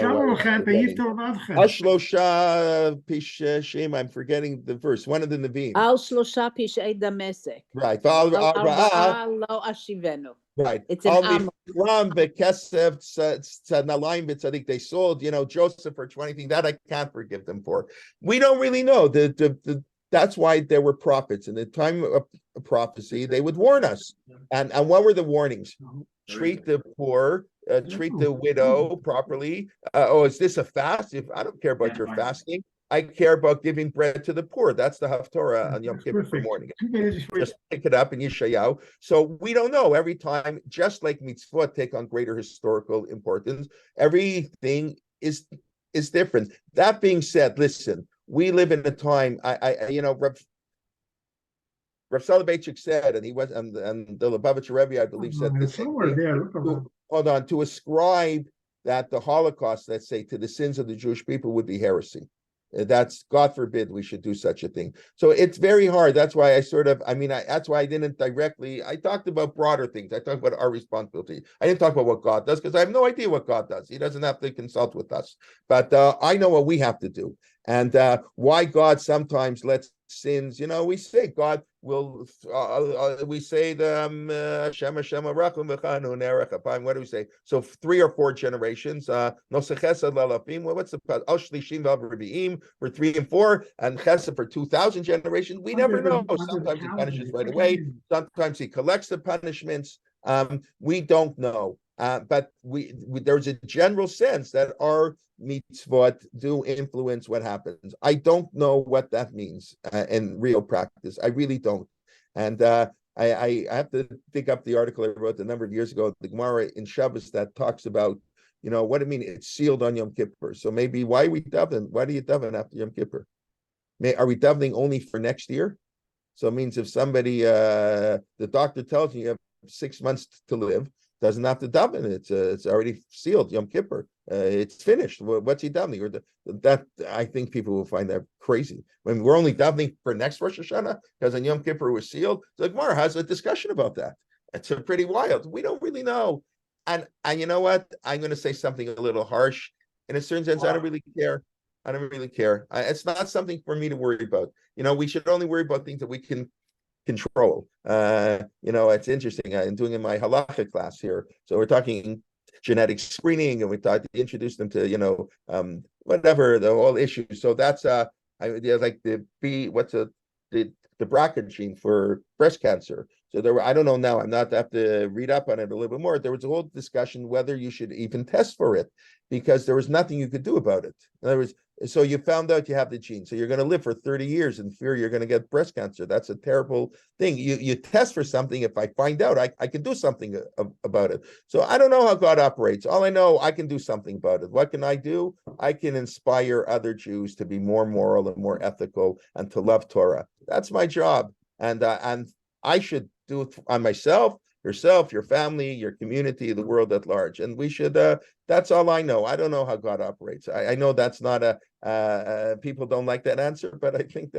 Ashlosha Pish Shema. I'm forgetting the verse. One of the Nevi'im. Al Shlosha Pishei Damasek. Right. Right. It's an They sold, Joseph for 20 things that I can't forgive them for. We don't really know. That's why there were prophets. In the time of prophecy, they would warn us. And what were the warnings? Treat the poor treat the widow properly. Oh, is this a fast? If I don't care about your fasting, I care about giving bread to the poor. That's the Haftorah on Yom Kippur morning. Just pick it up in Yeshayahu. So we don't know. Every time, just like mitzvot take on greater historical importance, everything is different. That being said, listen, we live in a time. Rav Soloveitchik said, and he was, and the Lubavitcher Rebbe, I believe, said the same thing. Hold on, to ascribe that the Holocaust, let's say, to the sins of the Jewish people would be heresy. That's, God forbid, we should do such a thing. So it's very hard. That's why that's why I didn't directly, I talked about broader things. I talked about our responsibility. I didn't talk about what God does, because I have no idea what God does. He doesn't have to consult with us. But I know what we have to do. And why God sometimes lets sins, we say God will, we say the Shema Shema Rachum V'chanu Nerech Apayim. What do we say? So 3 or 4 generations. Noseh Chesed Lalafim. Well, what's the Al Shlishim V'Revi'im for 3 and 4, and Chesed for 2,000 generations? We never know. Sometimes he punishes right away. Sometimes he collects the punishments. We don't know. But there's a general sense that our mitzvot do influence what happens. I don't know what that means in real practice. I really don't. And I have to dig up the article I wrote a number of years ago, the Gemara in Shabbos, that talks about, what it means. It's sealed on Yom Kippur. So maybe why are we davening? Why do you daven after Yom Kippur? Are we davening only for next year? So it means if somebody, the doctor tells you have 6 months to live, doesn't have to daven. It's already sealed. Yom Kippur. It's finished. What's he davening? That I think people will find that crazy. When we're only davening for next Rosh Hashanah because on Yom Kippur was sealed. The Gemara has a discussion about that. It's pretty wild. We don't really know. And you know what? I'm going to say something a little harsh. In a certain sense, I don't really care. I don't really care. It's not something for me to worry about. We should only worry about things that we can control. It's interesting. I'm doing in my halacha class here. So we're talking genetic screening, and we thought to introduce them to, whatever the whole issue. So that's like the BRCA gene for breast cancer. So I don't know now. I have to read up on it a little bit more. There was a whole discussion whether you should even test for it, because there was nothing you could do about it. In other words, so you found out you have the gene, so you're going to live for 30 years in fear you're going to get breast cancer. That's a terrible thing. You test for something. If I find out, I can do something about it. So I don't know how God operates. All I know, I can do something about it. What can I do? I can inspire other Jews to be more moral and more ethical and to love Torah. That's my job. And I should do it on myself, yourself, your family, your community, the world at large. And we should, that's all I know. I don't know how God operates. I know that's not people don't like that answer, but I think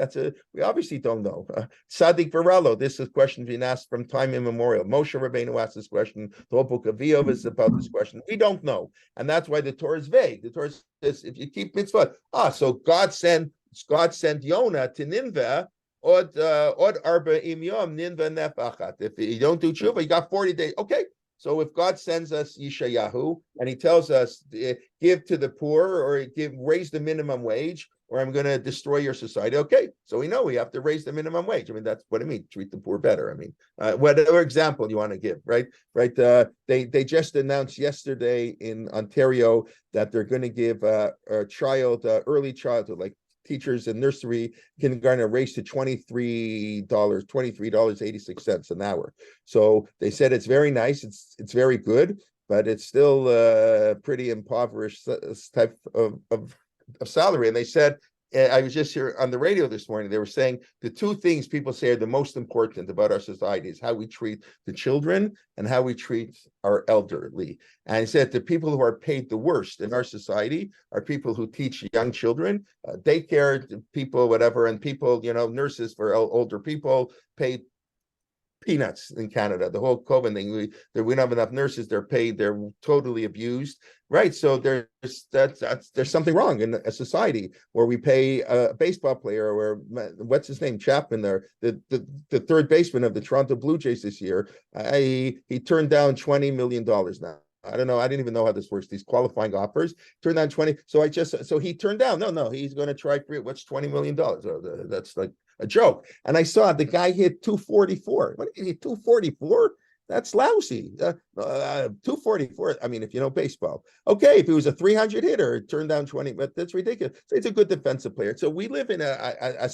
we obviously don't know. Sadik Varelo, this is a question being asked from time immemorial. Moshe Rabbeinu asked this question. The whole book of Iyov is about this question. We don't know. And that's why the Torah is vague. The Torah says, if you keep mitzvah, so God sent Yonah to Nineveh. If you don't do tshuva, you got 40 days. Okay, so if God sends us Yeshayahu and he tells us give to the poor or raise the minimum wage, or I'm going to destroy your society. Okay, so we know we have to raise the minimum wage. I mean, that's what I mean. Treat the poor better. I mean, whatever example you want to give, right? They just announced yesterday in Ontario that they're going to give a child, early childhood, like teachers in nursery, kindergarten, a raise to $23.86 an hour. So they said it's very nice, it's very good, but it's still pretty impoverished type of salary. And they said, I was just here on the radio this morning, they were saying the 2 things people say are the most important about our society is how we treat the children and how we treat our elderly. And he said the people who are paid the worst in our society are people who teach young children, daycare people, whatever, and people, nurses for older people paid peanuts in Canada. The whole COVID thing, we don't have enough nurses. They're paid. They're totally abused. Right. So there's something wrong in a society where we pay a baseball player, or what's his name, Chapman, there, the third baseman of the Toronto Blue Jays this year. He turned down $20 million now. I don't know. I didn't even know how this works. These qualifying offers turned down 20. So he turned down. No, he's going to try for it. What's $20 million? That's like a joke. And I saw the guy hit 244. What did he hit? 244? That's lousy. 244. I mean, if you know baseball, okay. If he was a 300 hitter, it turned down 20, but that's ridiculous. So he's a good defensive player. So we live in I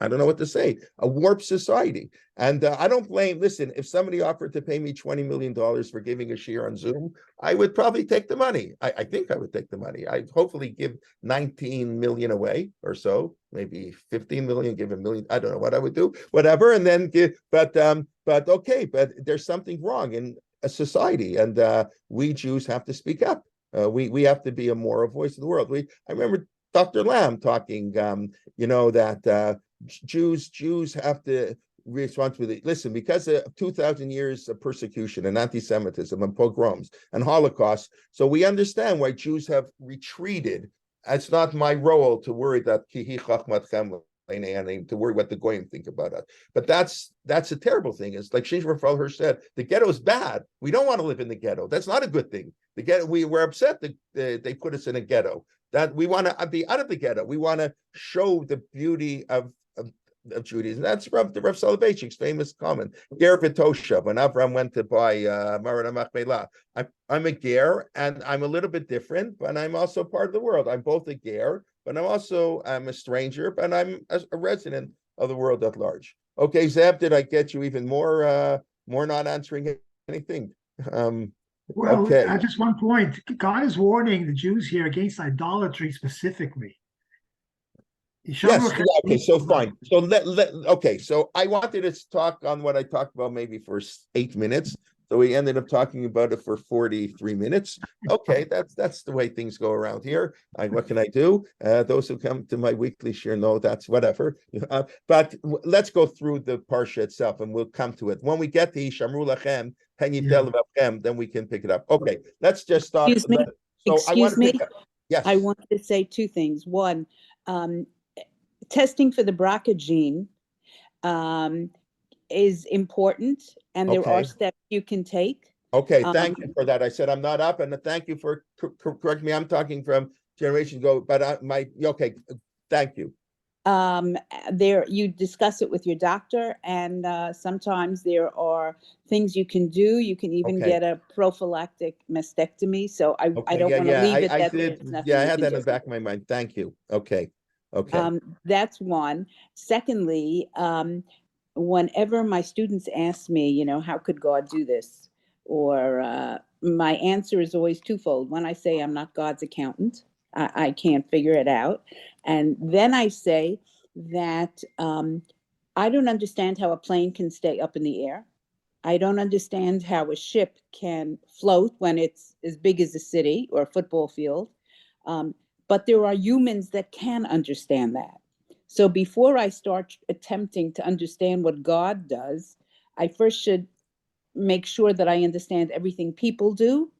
don't know what to say, a warped society. And I don't blame. Listen, if somebody offered to pay me $20 million for giving a shiur on Zoom, I would probably take the money. I think I would take the money. I'd hopefully give 19 million away or so, maybe 15 million, give a million. I don't know what I would do, whatever, and then give. But okay, but there's something wrong in a society, and we Jews have to speak up. We have to be a moral voice of the world. I remember Dr. Lamb talking, that Jews have to responsibility. Listen, because of 2,000 years of persecution and anti-Semitism and pogroms and Holocaust, so we understand why Jews have retreated. It's not my role to worry that to worry what the goyim think about us. But that's a terrible thing. It's like Shimshon Raphael said, the ghetto is bad. We don't want to live in the ghetto. That's not a good thing. The ghetto, we're upset that they put us in a ghetto. That we want to be out of the ghetto. We want to show the beauty of Judaism. That's the Rav Soloveitchik's famous comment. Ger v'toshav. When Avram went to buy Marana Machpelah, I'm a ger, and I'm a little bit different, but I'm also part of the world. I'm both a ger, but I'm a stranger, but I'm a resident of the world at large. Okay, Zeb, did I get you even more not answering anything? Well, okay. at just one point, God is warning the Jews here against idolatry specifically. Yes, okay, so fine. So okay, so I wanted to talk on what I talked about maybe for 8 minutes. So we ended up talking about it for 43 minutes. Okay, that's the way things go around here. What can I do? Those who come to my weekly share know that's whatever. But let's go through the parsha itself, and we'll come to it when we get to Shamru Lachem, then we can pick it up. Okay, let's just start. Excuse me. Yes, I wanted to say two things. One, testing for the BRCA gene is important, and there are steps you can take. Okay, thank you for that. I said I'm not up, and thank you for correcting me. I'm talking from generations ago, but okay, thank you. There, you discuss it with your doctor, and sometimes there are things you can do. You can even get a prophylactic mastectomy. So I don't want to leave it that there's nothing. I had that in the back of my mind. Thank you. Okay. That's one. Secondly, whenever my students ask me, how could God do this? Or my answer is always twofold. When I say I'm not God's accountant, I can't figure it out. And then I say that I don't understand how a plane can stay up in the air. I don't understand how a ship can float when it's as big as a city or a football field. But there are humans that can understand that. So before I start attempting to understand what God does, I first should make sure that I understand everything people do.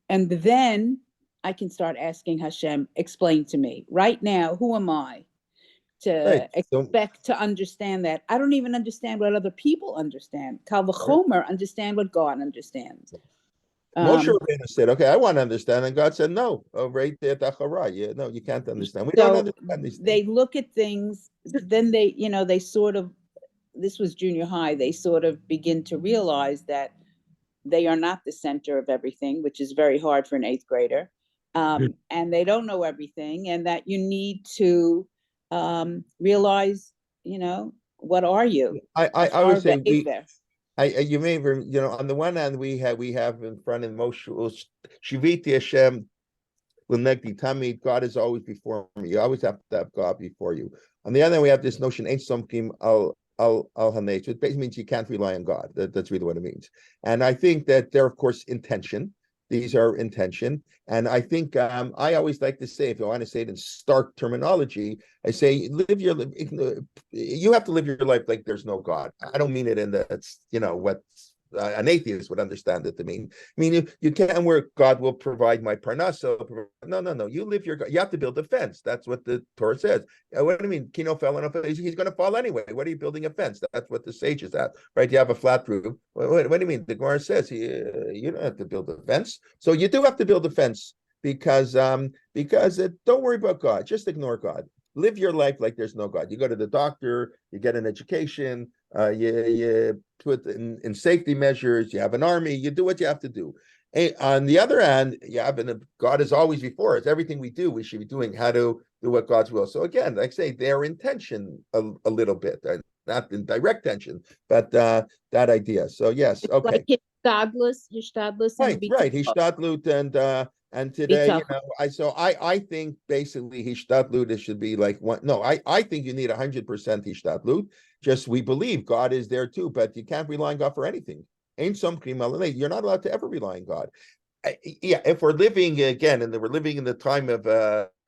And then I can start asking Hashem, explain to me. Right now, who am I to expect to understand that? I don't even understand what other people understand. Kal v'chomer understand what God understands. Moshe Rabbeinu said, okay, I want to understand. And God said, no, right there, no, you can't understand. We don't understand these things. They look at things, then they sort of, this was junior high, they sort of begin to realize that they are not the center of everything, which is very hard for an 8th grader. And they don't know everything, and that you need to realize, what are you? I would say you may on the one hand we have in front of Moshe Shiviti Hashem L'negdi Tamid, God is always before me. You always have to have God before you. On the other hand, we have this notion Ein Somkim al Hanech, which basically means you can't rely on God. That's really what it means. And I think that they're of course intention. These are intention. And I think I always like to say, if you want to say it in stark terminology, I say you have to live your life like there's no God. I don't mean it in that's what an atheist would understand it to mean. I mean, you can't where God will provide my parnasa. No. You live you have to build a fence. That's what the Torah says. What do you mean? Kino fell on a fence. He's going to fall anyway. What are you building a fence? That's what the sages have, right? You have a flat roof. What do you mean? The Gemara says you don't have to build a fence. So you do have to build a fence because don't worry about God. Just ignore God. Live your life like there's no God. You go to the doctor, you get an education, You put in safety measures. You have an army. You do what you have to do. And on the other hand, God is always before us. Everything we do, we should be doing how to do what God's will. So again, like I say, they're in tension a little bit, not in direct tension, but that idea. So yes, okay. Like Hishtadlus, and Right. Hishtadlut and today, I think basically Hishtadlut should be like one. No, I think you need 100% Hishtadlut. Just we believe God is there too, but you can't rely on God for anything. Ain't some you're not allowed to ever rely on God. Yeah, if we're living again, and we're living in the time of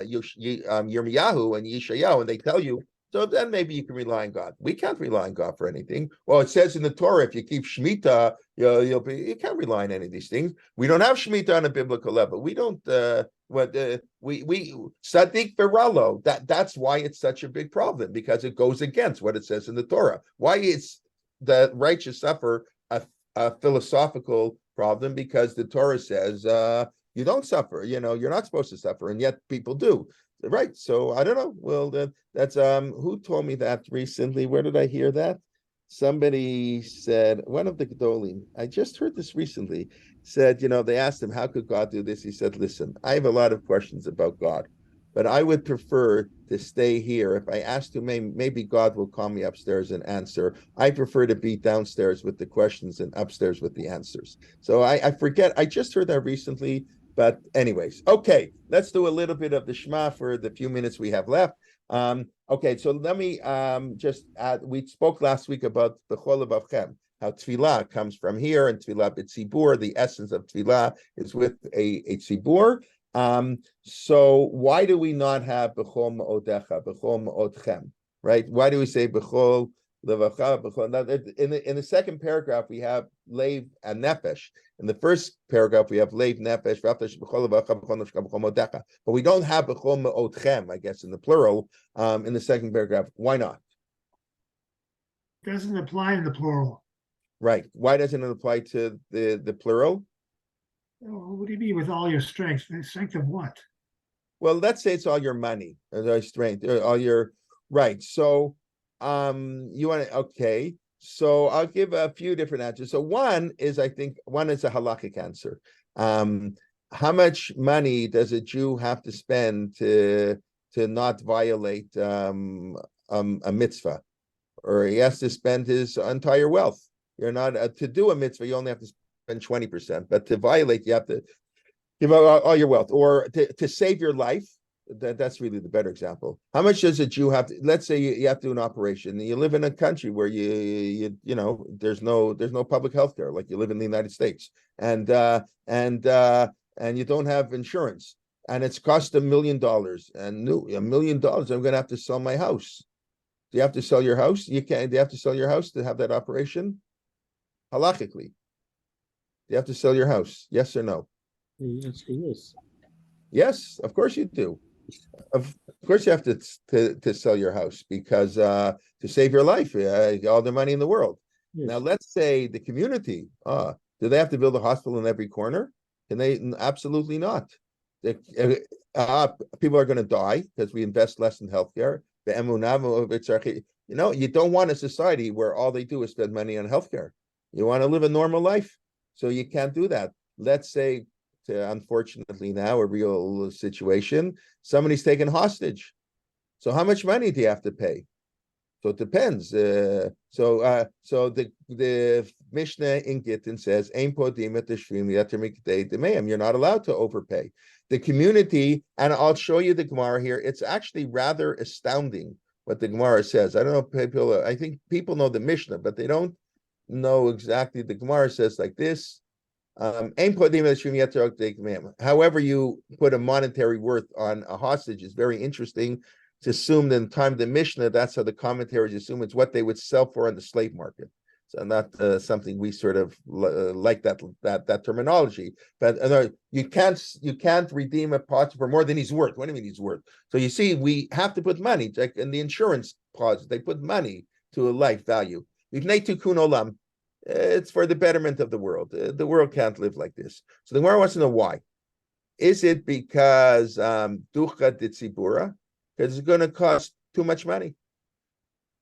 Yirmiyahu and Yeshayahu, and they tell you, so then maybe you can rely on God. We can't rely on God for anything. Well, it says in the Torah, if you keep Shemitah, you can't rely on any of these things. We don't have Shemitah on a biblical level. We don't. We Sadiq Viralo. That's why it's such a big problem, because it goes against what it says in the Torah. Why is the righteous suffer a philosophical problem? Because the Torah says you don't suffer. You're not supposed to suffer, and yet people do. Right. So I don't know. Well, that's who told me that recently? Where did I hear that? Somebody said, one of the Gedolim, I just heard this recently, said, they asked him, how could God do this? He said, listen, I have a lot of questions about God, but I would prefer to stay here. If I ask to, maybe God will call me upstairs and answer. I prefer to be downstairs with the questions and upstairs with the answers. So I forget. I just heard that recently. But anyways, okay, let's do a little bit of the Shema for the few minutes we have left. Okay, so let me just add, we spoke last week about B'chol Levavchem, how Tefillah comes from here, and Tefillah b'tzibur, the essence of Tefillah is with a tzibur. So why do we not have B'chol Ma'odecha, B'chol Ma'odchem, right? Why do we say B'chol Levavcha, B'chol? In the second paragraph, we have Leiv and Nefesh. In the first paragraph, we have Leiv Nefesh, but we don't have B'chol Me'otchem, I guess, in the plural. In the second paragraph, why not? Doesn't apply in the plural. Right. Why doesn't it apply to the plural? What do you mean with all your strength? The strength of what? Well, let's say it's all your money, or your strength, or all your right. So, you want to okay. So I'll give a few different answers. So one is a halachic answer. How much money does a Jew have to spend to not violate a mitzvah, or he has to spend his entire wealth? You're not to do a mitzvah. You only have to spend 20%, but to violate, you have to give all your wealth, or to save your life. That's really the better example. How much does a Jew have to? Let's say you have to do an operation. You live in a country where there's no public health care, like you live in the United States, and you don't have insurance, and it's cost $1 million, and $1 million, I'm going to have to sell my house. Do you have to sell your house? You can't. Do you have to sell your house to have that operation? Halachically, do you have to sell your house? Yes or no? Yes. Yes, of course you do. Of course you have to sell your house, because to save your life, all the money in the world. Yes. Now let's say the community, do they have to build a hospital in every corner? Can they? Absolutely not. People are going to die because we invest less in healthcare. You don't want a society where all they do is spend money on healthcare. You want to live a normal life, so you can't do that. Let's say, unfortunately now, a real situation, somebody's taken hostage. So how much money do you have to pay? So it depends. So the Mishnah in Gittin says, you're not allowed to overpay. The community, and I'll show you the Gemara here, it's actually rather astounding what the Gemara says. I don't know, I think people know the Mishnah, but they don't know exactly. The Gemara says like this. However you put a monetary worth on a hostage is very interesting. To assume that in the time of the Mishnah, that's how the commentaries assume it's what they would sell for on the slave market. So not something we sort of like that terminology. But you can't redeem a pot for more than he's worth. What do you mean he's worth? So you see, we have to put money, like in the insurance clause, they put money to a life value. It's for the betterment of the world. The world can't live like this. So the Gemara wants to know why. Is it because ducha ditzibura? Because it's going to cost too much money.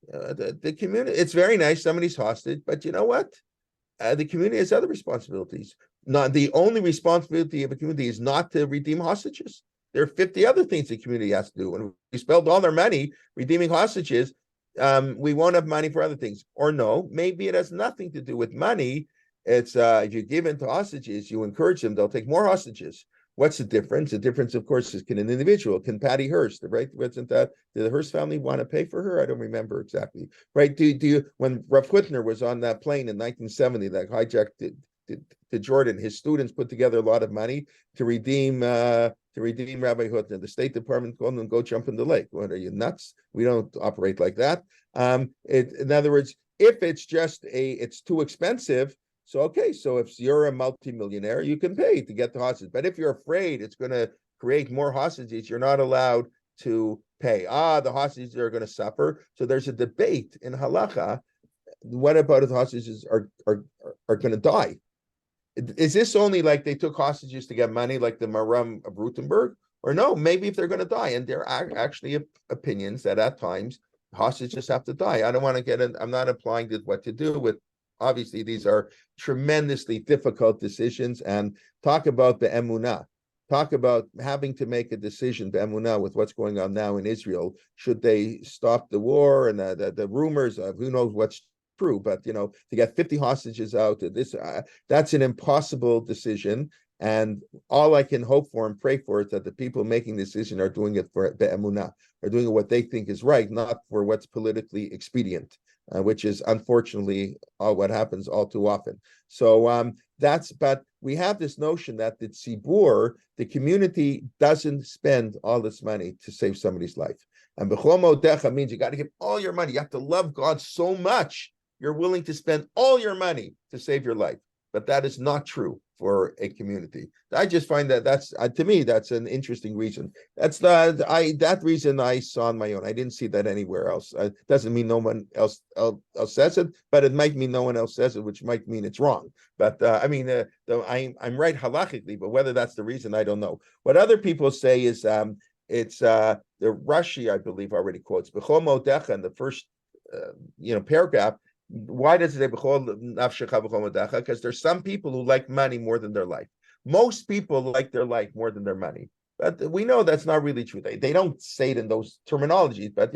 The community, it's very nice, somebody's hostage, but you know what? The community has other responsibilities. Not the only responsibility of a community is not to redeem hostages. There are 50 other things the community has to do. When we spend all their money redeeming hostages, we won't have money for other things. Or no, maybe it has nothing to do with money. It's if you give in to hostages, you encourage them, they'll take more hostages. What's the difference? The difference, of course, is can an individual, can Patty Hearst, right? Wasn't that, did the Hearst family want to pay for her? I don't remember exactly. Right? Do you, when Rav Hutner was on that plane in 1970 that hijacked to Jordan, his students put together a lot of money to redeem Rabbi Hutner. The State Department told them, go jump in the lake. What, are you nuts? We don't operate like that. In other words, if it's just it's too expensive, so, okay, so if you're a multimillionaire, you can pay to get the hostage. But if you're afraid it's going to create more hostages, you're not allowed to pay. The hostages are going to suffer. So there's a debate in halacha. What about if the hostages are going to die? Is this only like they took hostages to get money, like the Maram of Rutenberg? Or no, maybe if they're going to die. And there are actually opinions that at times hostages have to die. I don't want to get in, I'm not applying to what to do with. Obviously, these are tremendously difficult decisions, and talk about the emunah. Talk about having to make a decision, the emunah, with what's going on now in Israel. Should they stop the war and the rumors of who knows what's true? But to get 50 hostages out, that's an impossible decision. And all I can hope for and pray for is that the people making the decision are doing it for the emunah, are doing what they think is right, not for what's politically expedient. Which is unfortunately what happens all too often. So but we have this notion that the tzibur, the community, doesn't spend all this money to save somebody's life. And b'chol modecha means you got to give all your money. You have to love God so much you're willing to spend all your money to save your life. But that is not true for a community. I just find that's to me that's an interesting reason. That's that reason I saw on my own. I didn't see that anywhere else. It doesn't mean no one else says it, but it might mean no one else says it, which might mean it's wrong. But I'm right halachically, but whether that's the reason, I don't know. What other people say is it's the Rashi, I believe, already quotes B'chol modecha in the first paragraph. Why does it say because there's some people who like money more than their life. Most people like their life more than their money, but we know that's not really true. They don't say it in those terminologies, but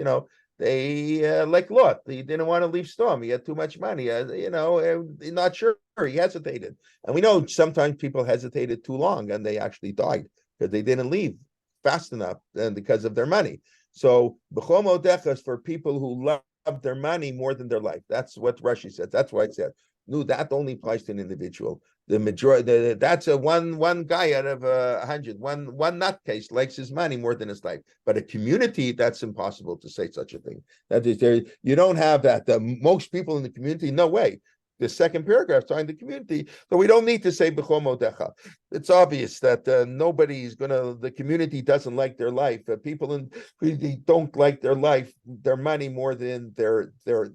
they like Lot. He didn't want to leave Storm. He had too much money. Not sure. He hesitated, and we know sometimes people hesitated too long and they actually died because they didn't leave fast enough and because of their money. So b'chol modecha is for people who love their money more than their life. That's what Rashi says. That's why it said, no, that only applies to an individual. The majority, that's a one guy out of 100. One nutcase likes his money more than his life. But a community, that's impossible to say such a thing. That is, you don't have that. Most people in the community, no way. The second paragraph talking the community, so we don't need to say b'chol modecha. It's obvious that nobody's the community doesn't like their life. People don't like their life, their money more than their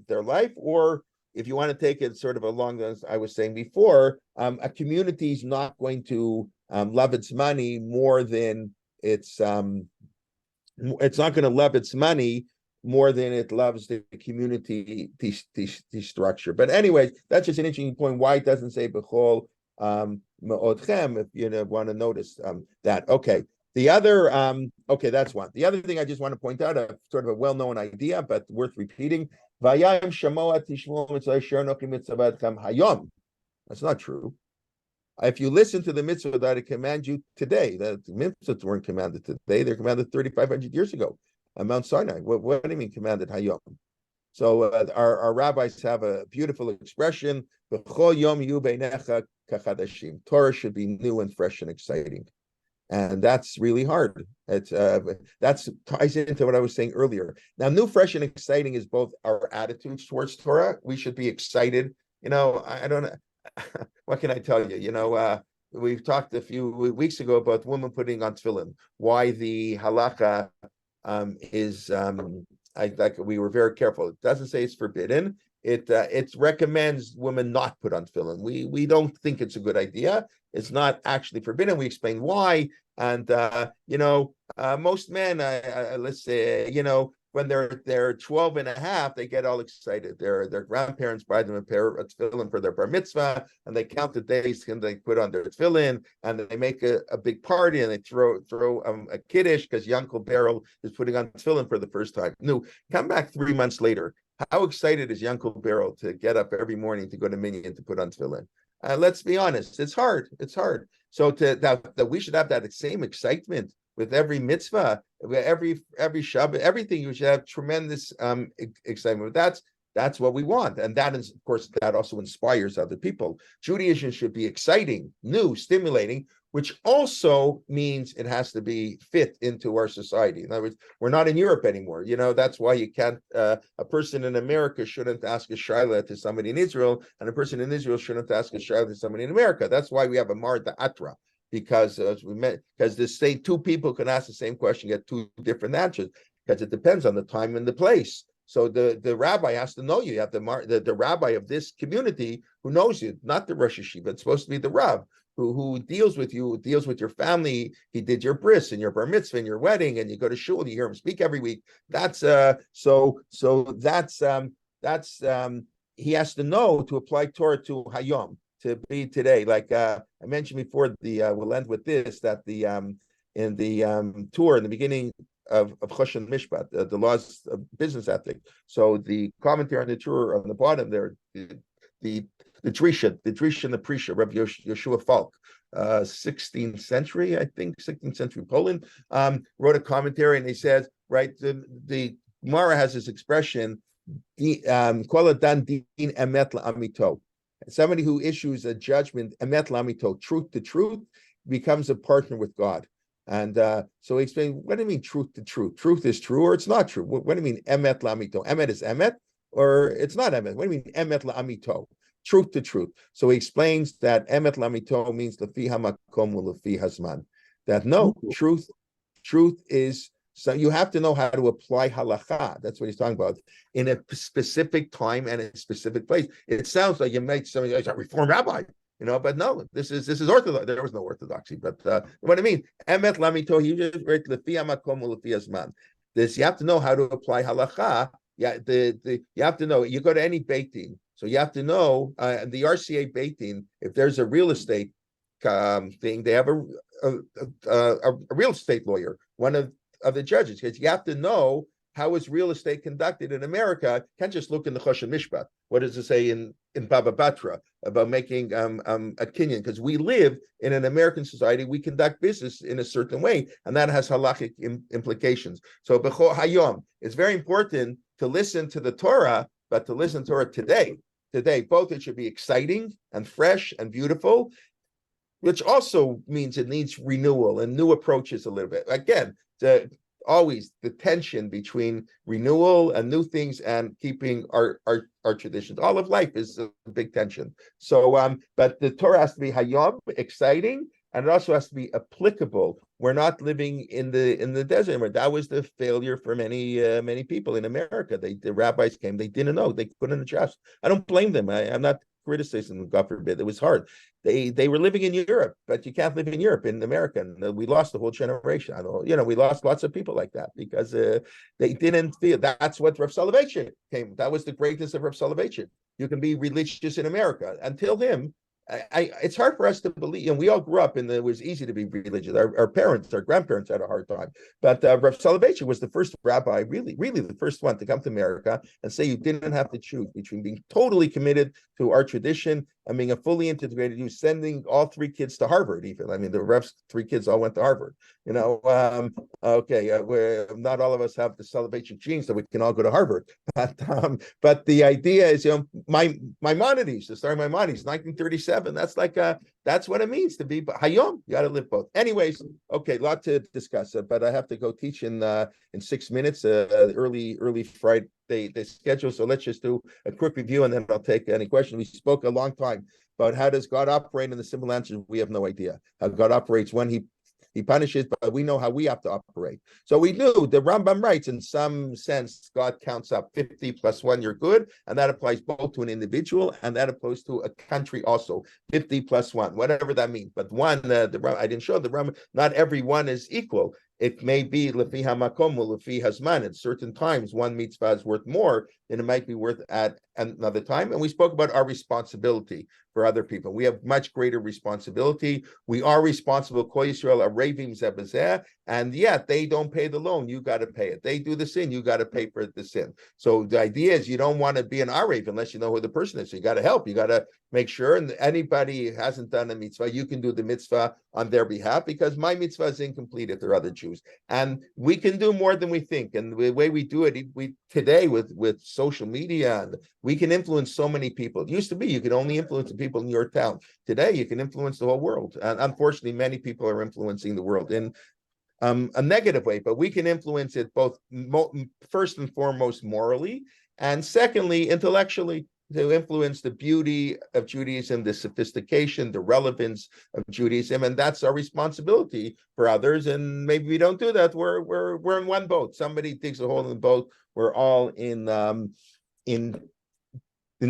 life. Or if you want to take it sort of along as I was saying before, a community is not going to love its money more than it's not going to love its money more than it loves the community, the structure. But anyways, that's just an interesting point. Why it doesn't say b'chol me'odchem, if you want to notice that. Okay. The other, that's one. The other thing I just want to point out, a sort of a well-known idea, but worth repeating. That's not true. If you listen to the mitzvah that I command you today, the mitzvahs weren't commanded today, they're commanded 3,500 years ago. Mount Sinai. What do you mean commanded hayom? So our rabbis have a beautiful expression: "B'chol yom yu beinecha kachadashim." Torah should be new and fresh and exciting, and that's really hard. It's that's ties into what I was saying earlier. Now, new, fresh, and exciting is both our attitudes towards Torah. We should be excited. I don't know. What can I tell you? We've talked a few weeks ago about women putting on tefillin. Why the halacha is we were very careful. It doesn't say it's forbidden. It recommends women not put on tefillin. We don't think it's a good idea. It's not actually forbidden. We explain why. And most men, let's say, when they're 12 and a half, they get all excited. Their grandparents buy them a pair of tefillin for their bar mitzvah, and they count the days and they put on their tefillin, and they make a big party, and they throw a kiddush because Uncle Beryl is putting on tefillin for the first time. No, come back 3 months later. How excited is Uncle Beryl to get up every morning to go to Minyan to put on tefillin? Let's be honest, it's hard. It's hard. So that we should have that same excitement with every mitzvah, every Shabbat, everything. You should have tremendous excitement. That's what we want, and that is, of course, that also inspires other people. Judaism should be exciting, new, stimulating, which also means it has to be fit into our society. In other words, we're not in Europe anymore. You know, that's why you can't. A person in America shouldn't ask a shaila to somebody in Israel, and a person in Israel shouldn't ask a shaila to somebody in America. That's why we have a Mar Atra. Because the same two people can ask the same question, get two different answers, because it depends on the time and the place. So the rabbi has to know you. You have the rabbi of this community who knows you, not the Rosh Yeshiva. It's supposed to be the Rav who deals with you, deals with your family. He did your bris and your bar mitzvah and your wedding, and you go to shul. You hear him speak every week. That's he has to know to apply Torah to Hayom, to be today. Like I mentioned before, we'll end with this, that in the tour in the beginning of Choshen Mishpat, the laws of business ethic. So the commentary on the tour on the bottom there, the Drisha and the Prisha, Rabbi Yeshua Falk, 16th century, I think, 16th century Poland, wrote a commentary, and he says, right, the Gemara has this expression, Kol Adan Din Emet La'amito. Somebody who issues a judgment, emet lamito, truth to truth, becomes a partner with God. And so he explained, what do you mean truth to truth? Truth is true or it's not true? What do you mean emet lamito? Emet is emet or it's not emet? What do you mean emet lamito? Truth to truth. So he explains that emet lamito means lefi hamakom lefi hazman. That no, truth is. So you have to know how to apply halacha. That's what he's talking about in a specific time and a specific place. It sounds like you make something like a Reform rabbi, but no, this is orthodox. There was no orthodoxy, but what I mean, emet lamito, you just write lefi hamakom lefi hazman. This you have to know how to apply halacha. Yeah, you have to know. You go to any beit din, so you have to know the RCA beit din. If there's a real estate thing, they have a real estate lawyer, one of the judges, because you have to know how is real estate conducted in America. You can't just look in the Choshen Mishpat. What does it say in Baba Batra about making a kinyan? Because we live in an American society, we conduct business in a certain way, and that has halachic implications. So B'cho Hayom, it's very important to listen to the Torah, but to listen to Torah today. Today, both it should be exciting and fresh and beautiful, which also means it needs renewal and new approaches a little bit. Again, always the tension between renewal and new things and keeping our traditions. All of life is a big tension. So, but the Torah has to be hayom, exciting, and it also has to be applicable. We're not living in the desert anymore. That was the failure for many people in America. The rabbis came, they didn't know, they couldn't adjust. I don't blame them. I'm not criticizing, God forbid. It was hard. They were living in Europe, but you can't live in Europe in America. And we lost the whole generation. We lost lots of people like that because they didn't feel. That's what Rav Soloveitchik came. That was the greatness of Rav Soloveitchik. You can be religious in America. Until him, it's hard for us to believe, and we all grew up it was easy to be religious. Our parents, our grandparents had a hard time. But Rav Soloveitchik was the first rabbi, really the first one to come to America and say you didn't have to choose between being totally committed to our tradition and being a fully integrated Jew, sending all three kids to Harvard even. I mean, the Rev's three kids all went to Harvard. Not all of us have the Soloveitchik genes that we can all go to Harvard. But the idea is, Maimonides, the starting Maimonides, 1937. That's what it means to be Hayom. You got to live both. Anyways, okay, a lot to discuss, but I have to go teach in 6 minutes, early Friday the schedule. So let's just do a quick review and then I'll take any questions. We spoke a long time about how does God operate, and the simple answer, we have no idea how God operates when he punishes, but we know how we have to operate. So we knew the Rambam writes, in some sense, God counts up 50 plus 1, you're good. And that applies both to an individual and that applies to a country also. 50 plus 1, whatever that means. But one, I didn't show the Rambam, not every one is equal. It may be lefi hamakom or lefi hazman. At certain times, one mitzvah is worth more than it might be worth at another time. And we spoke about our responsibility for other people. We have much greater responsibility. We are responsible. Kol Yisrael aravim zebazeh, and yet they don't pay the loan. You got to pay it. They do the sin. You got to pay for the sin. So the idea is you don't want to be an arev unless you know who the person is. So you got to help. You got to make sure. And anybody who hasn't done a mitzvah, you can do the mitzvah on their behalf, because my mitzvah is incomplete if there are other Jews. And we can do more than we think. And the way we do it, we today with social media, and we can influence so many people. It used to be you could only influence the people in your town. Today, you can influence the whole world. And unfortunately, many people are influencing the world in a negative way, but we can influence it both first and foremost morally, and secondly, intellectually, to influence the beauty of Judaism, the sophistication, the relevance of Judaism, and that's our responsibility for others. And maybe we don't do that. We're in one boat. Somebody digs a hole in the boat. We're all in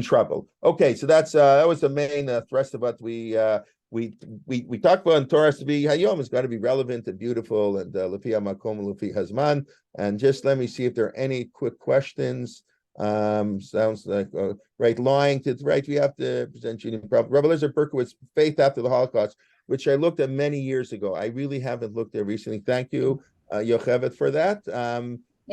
trouble. Okay, so that was the main thrust of what we talked about. In Torah has to be Hayom. It's got to be relevant and beautiful, and Lefi Hamakom, Lefi Hazman. And just let me see if there are any quick questions. Sounds like right, lying to right. We have to present you problem. Rabbi Eliezer Berkowitz, Faith After the Holocaust, which I looked at many years ago. I really haven't looked at recently. Thank you, Yocheved, for that.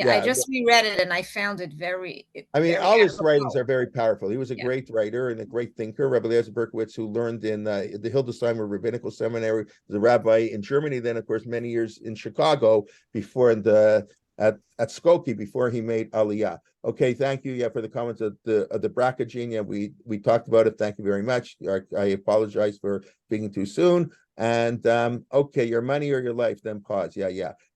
I just reread it and I found it very. All his writings are very powerful. He was a great writer and a great thinker. Rabbi Eliezer Berkowitz, who learned in the Hildesheimer Rabbinical Seminary, was a rabbi in Germany. Then, of course, many years in Chicago before at Skokie before he made Aliyah. Okay, thank you, for the comments of the BRCA gene. We talked about it. Thank you very much. I apologize for speaking too soon. And okay, your money or your life, then pause.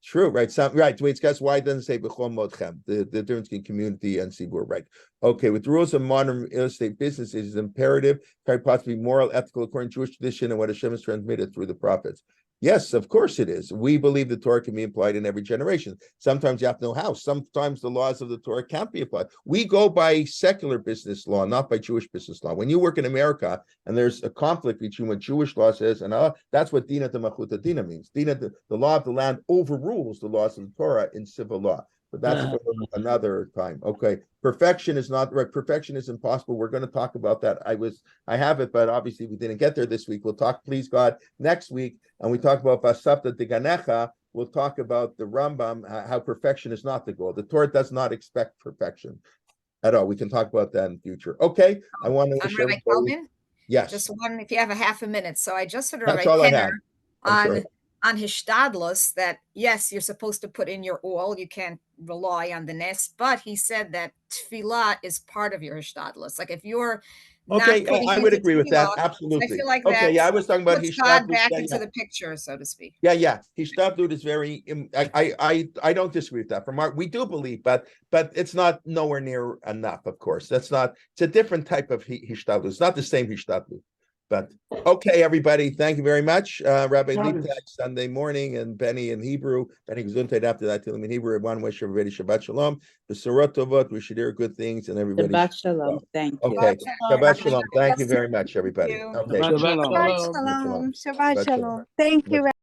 True, right? Right. Wait, guys, why doesn't it say b'chol modchem? The difference between community and Siddur, right? Okay, with the rules of modern real estate business, it is imperative, quite possibly moral, ethical, according to Jewish tradition and what Hashem has transmitted through the prophets. Yes, of course it is. We believe the Torah can be applied in every generation. Sometimes you have to know how. Sometimes the laws of the Torah can't be applied. We go by secular business law, not by Jewish business law. When you work in America and there's a conflict between what Jewish law says and that's what Dina de Machuta Dina means. The law of the land overrules the laws of the Torah in civil law. But that's for another time. Okay, perfection is not right. Perfection is impossible. We're going to talk about that. I have it, but obviously we didn't get there this week. We'll talk, please God, next week, and we talk about Vasapta Diganecha. We'll talk about the Rambam, how perfection is not the goal. The Torah does not expect perfection at all. We can talk about that in the future. Okay, I want to wish Rabbi Kelman? Yes. Just one, if you have a half a minute. So I just heard That's Rabbi all I had. on Hishtadlus that yes, you're supposed to put in your all. You can't rely on the nest, but he said that tefillah is part of your Hishtadlus. Like if you're I would agree with that. Absolutely. I feel like I was talking about Hishtadlus back into the picture, so to speak. Hishtadlus is very. I don't disagree with that. From we do believe, but it's not nowhere near enough. Of course, that's not. It's a different type of Hishtadlus. It's not the same Hishtadlus. But okay, everybody, thank you very much. Rabbi Liebtag Sunday morning, and Benny in Hebrew. Benny Gesundheit after that, Tilim in Hebrew. I want to wish everybody Shabbat Shalom. B'sorot tovot, we should hear good things, and everybody. Shabbat Shalom. Thank you. Okay, Shabbat Shalom. Thank you very much, everybody. Okay. Shabbat Shalom. Shabbat Shalom. Shabbat Shalom. Thank you.